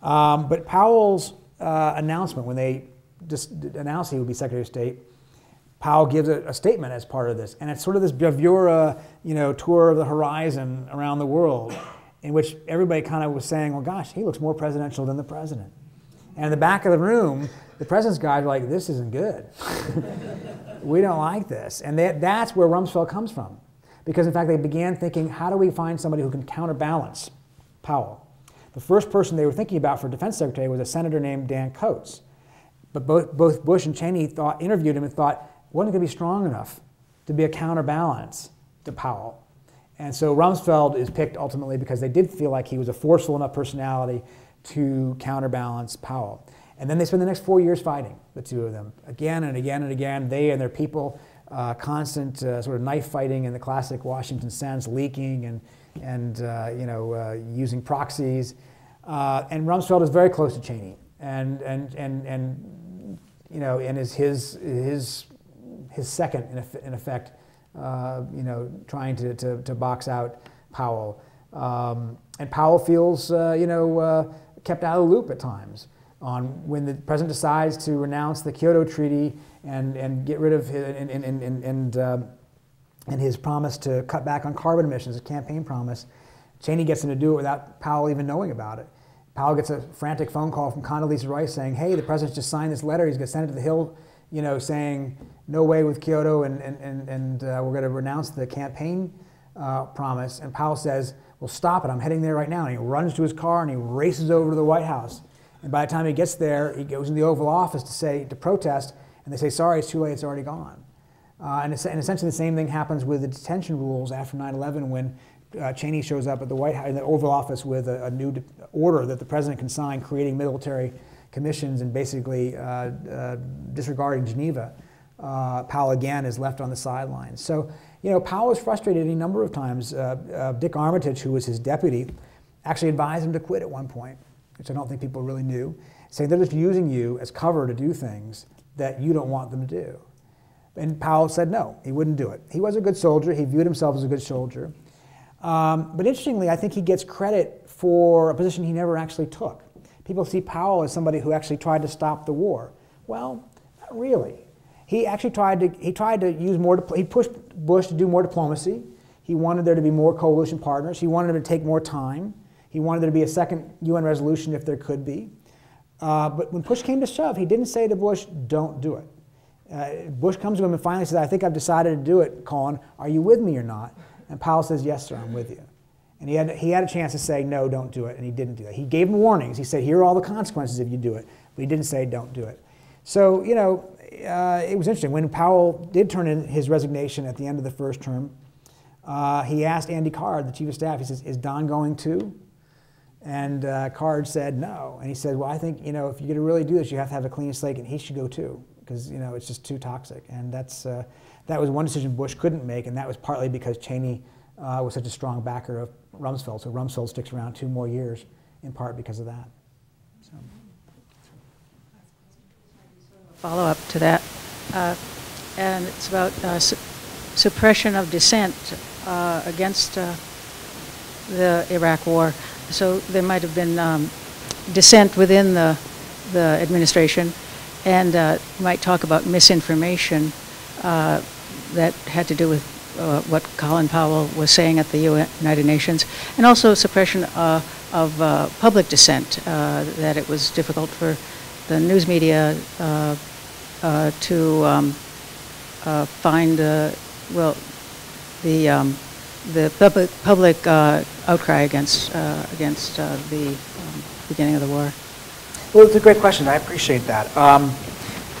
But Powell's announcement, when they just announced he would be Secretary of State, Powell gives a statement as part of this. And it's sort of this bravura, tour of the horizon around the world in which everybody kind of was saying, well, gosh, he looks more presidential than the president. And in the back of the room, the president's guys are like, this isn't good. We don't like this. And that's where Rumsfeld comes from. Because, in fact, they began thinking, how do we find somebody who can counterbalance Powell? The first person they were thinking about for defense secretary was a senator named Dan Coates. But both Bush and Cheney interviewed him and thought, wasn't going to be strong enough to be a counterbalance to Powell. And so Rumsfeld is picked ultimately because they did feel like he was a forceful enough personality to counterbalance Powell. And then they spend the next 4 years fighting, the two of them, again and again and again, they and their people, constant sort of knife fighting in the classic Washington sense, leaking and using proxies. And Rumsfeld is very close to Cheney, and is his second in effect, trying to box out Powell. And Powell feels kept out of the loop at times on when the president decides to renounce the Kyoto Treaty and get rid of his, and his promise to cut back on carbon emissions, his campaign promise. Cheney gets him to do it without Powell even knowing about it. Powell gets a frantic phone call from Condoleezza Rice saying, hey, the president's just signed this letter, he's going to send it to the Hill, saying no way with Kyoto and we're going to renounce the campaign promise. And Powell says, well, stop it, I'm heading there right now. And he runs to his car and he races over to the White House. And by the time he gets there, he goes in the Oval Office to protest, and they say, sorry, it's too late, it's already gone. And essentially the same thing happens with the detention rules after 9/11 when Cheney shows up at the White House, in the Oval Office with a new order that the president can sign creating military commissions and basically disregarding Geneva. Powell again is left on the sidelines. So, Powell was frustrated any number of times. Dick Armitage, who was his deputy, actually advised him to quit at one point, which I don't think people really knew, saying they're just using you as cover to do things that you don't want them to do. And Powell said no, he wouldn't do it. He was a good soldier, he viewed himself as a good soldier. But interestingly, I think he gets credit for a position he never actually took. People see Powell as somebody who actually tried to stop the war. Well, not really. He actually tried to use more, he pushed Bush to do more diplomacy. He wanted there to be more coalition partners. He wanted him to take more time. He wanted there to be a second UN resolution if there could be. But when push came to shove, he didn't say to Bush, don't do it. Bush comes to him and finally says, I think I've decided to do it, Colin. Are you with me or not? And Powell says, yes, sir, I'm with you. And he had a chance to say, no, don't do it, and he didn't do that. He gave him warnings. He said, here are all the consequences if you do it. But he didn't say, don't do it. So, it was interesting. When Powell did turn in his resignation at the end of the first term, he asked Andy Card, the chief of staff, he says, is Don going too? And Card said no. And he said, well, I think, if you're going to really do this, you have to have a clean slate, and he should go too, because, it's just too toxic. And that was one decision Bush couldn't make, and that was partly because Cheney was such a strong backer of Rumsfeld. So Rumsfeld sticks around 2 more years, in part because of that. So. Follow up to that, and it's about suppression of dissent against the Iraq War. So there might have been dissent within the administration, and you might talk about misinformation that had to do with what Colin Powell was saying at the United Nations, and also suppression of public dissent, that it was difficult for the news media to find the public outcry against the beginning of the war. Well, it's a great question. I appreciate that.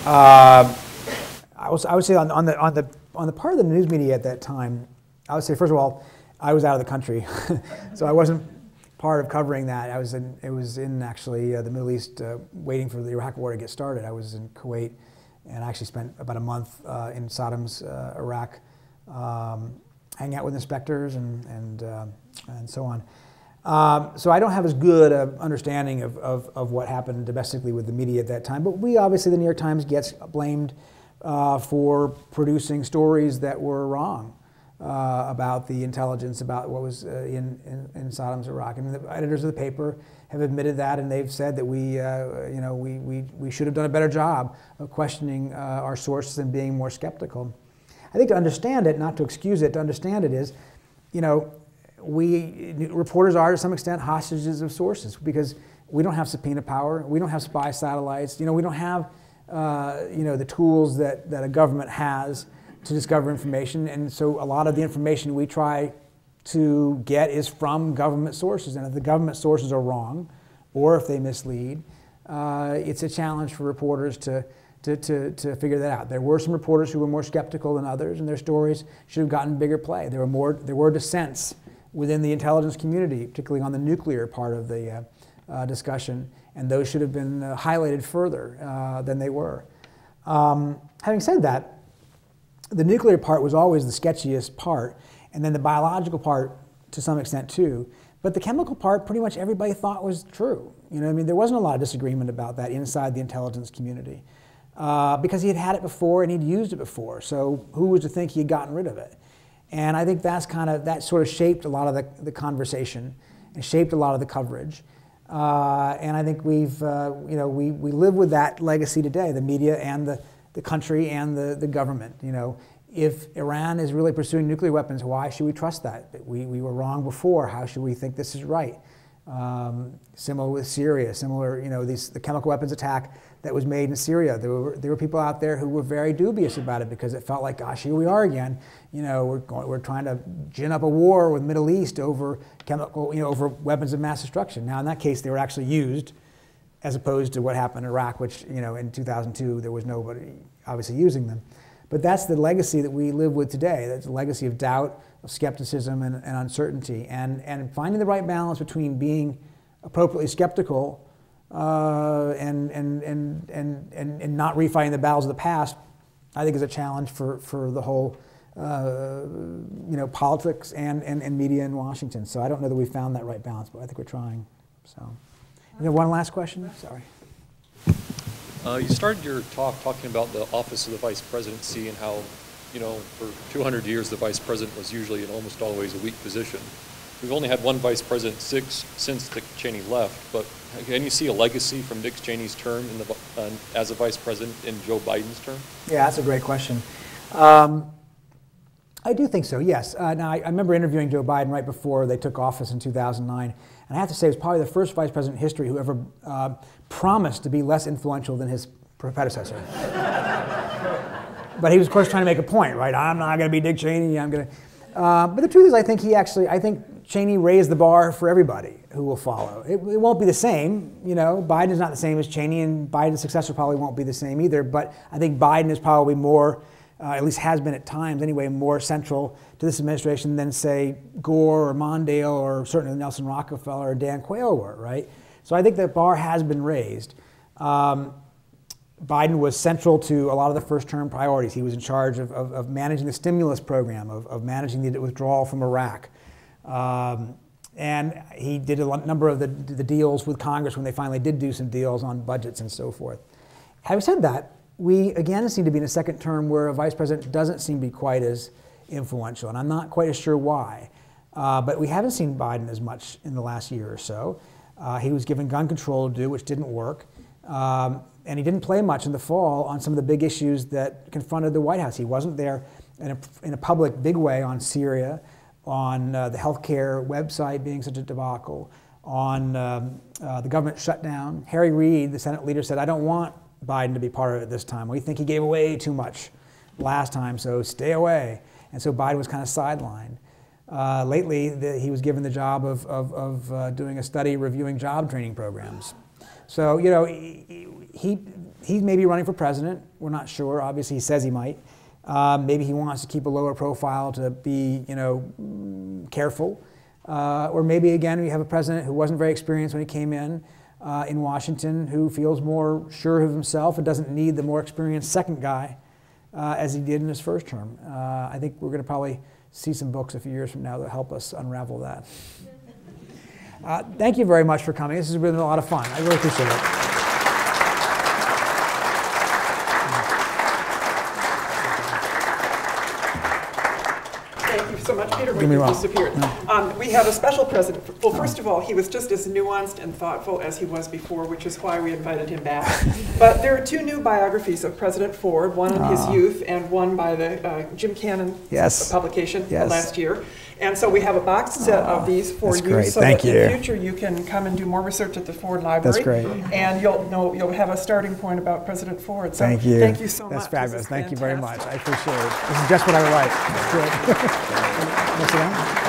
I would say on the part of the news media at that time, I would say first of all, I was out of the country, so I wasn't part of covering that. It was in actually the Middle East, waiting for the Iraq War to get started. I was in Kuwait, and I actually spent about a month in Saddam's Iraq, hanging out with inspectors and so on. So I don't have as good an understanding of what happened domestically with the media at that time. But obviously, the New York Times gets blamed for producing stories that were wrong about the intelligence, about what was in Saddam's Iraq. And the editors of the paper have admitted that, and they've said that we should have done a better job of questioning our sources and being more skeptical. I think to understand it, not to excuse it, to understand it is, reporters are to some extent hostages of sources, because we don't have subpoena power, we don't have spy satellites, we don't have the tools that a government has to discover information, and so a lot of the information we try to get is from government sources, and if the government sources are wrong, or if they mislead, it's a challenge for reporters to figure that out. There were some reporters who were more skeptical than others, and their stories should have gotten bigger play. There were dissents within the intelligence community, particularly on the nuclear part of the discussion, and those should have been highlighted further than they were. Having said that, the nuclear part was always the sketchiest part, and then the biological part to some extent too. But the chemical part, pretty much everybody thought was true. There wasn't a lot of disagreement about that inside the intelligence community, because he had had it before and he'd used it before. So who was to think he had gotten rid of it? And I think that sort of shaped a lot of the conversation and shaped a lot of the coverage. And I think we live with that legacy today, the media and the country and the government. If Iran is really pursuing nuclear weapons, why should we trust that? We were wrong before. How should we think this is right? Similar with Syria, the chemical weapons attack that was made in Syria. There were people out there who were very dubious about it because it felt like, gosh, here we are again. We're trying to gin up a war with the Middle East over over weapons of mass destruction. Now, in that case, they were actually used, as opposed to what happened in Iraq, which in 2002 there was nobody obviously using them. But that's the legacy that we live with today. That's a legacy of doubt, of skepticism, and uncertainty, and finding the right balance between being appropriately skeptical and not refighting the battles of the past. I think is a challenge for the whole politics and media in Washington. So I don't know that we found that right balance, but I think we're trying. So, one last question. Sorry. You started your talk talking about the office of the vice presidency and how, for 200 years the vice president was usually and almost always a weak position. We've only had one vice president since Dick Cheney left, but can you see a legacy from Dick Cheney's term as a vice president in Joe Biden's term? Yeah, that's a great question. I do think so, yes. Now, I remember interviewing Joe Biden right before they took office in 2009, and I have to say it was probably the first vice president in history who ever promised to be less influential than his predecessor. But he was, of course, trying to make a point, right? I'm not going to be Dick Cheney. But the truth is, I think Cheney raised the bar for everybody who will follow. It won't be the same. Biden is not the same as Cheney, and Biden's successor probably won't be the same either. But I think Biden is probably more at least has been at times anyway, more central to this administration than, say, Gore or Mondale or certainly Nelson Rockefeller or Dan Quayle were, right? So I think the bar has been raised. Biden was central to a lot of the first-term priorities. He was in charge of managing the stimulus program, of managing the withdrawal from Iraq. And he did a number of the deals with Congress when they finally did do some deals on budgets and so forth. Having said that, we again seem to be in a second term where a vice president doesn't seem to be quite as influential, and I'm not quite as sure why. But we haven't seen Biden as much in the last year or so. He was given gun control to do, which didn't work. And he didn't play much in the fall on some of the big issues that confronted the White House. He wasn't there in a public big way on Syria, on the healthcare website being such a debacle, on the government shutdown. Harry Reid, the Senate leader, said, I don't want Biden to be part of it this time. We think he gave away too much last time, so stay away. And so Biden was kind of sidelined. Lately, he was given the job of doing a study reviewing job training programs. So, you know, he may be running for president. We're not sure. Obviously, he says he might. Maybe he wants to keep a lower profile to be, you know, careful. Or maybe, again, we have a president who wasn't very experienced when he came in Washington, who feels more sure of himself and doesn't need the more experienced second guy as he did in his first term. I think we're going to probably see some books a few years from now that help us unravel that. Thank you very much for coming. This has been a lot of fun. I really appreciate it. So much, Peter, when you disappeared. We have a special president. Well, first of all, he was just as nuanced and thoughtful as he was before, which is why we invited him back. But there are two new biographies of President Ford, one in his youth and one by the Jim Cannon publication last year. And so we have a box set of these for you, great. so Thank that you. in future you can come and do more research at the Ford Library. That's great. And you'll have a starting point about President Ford. So thank you. Thank you so much. That's fabulous. Thank you very much. I appreciate it. This is just what I would like. That's good.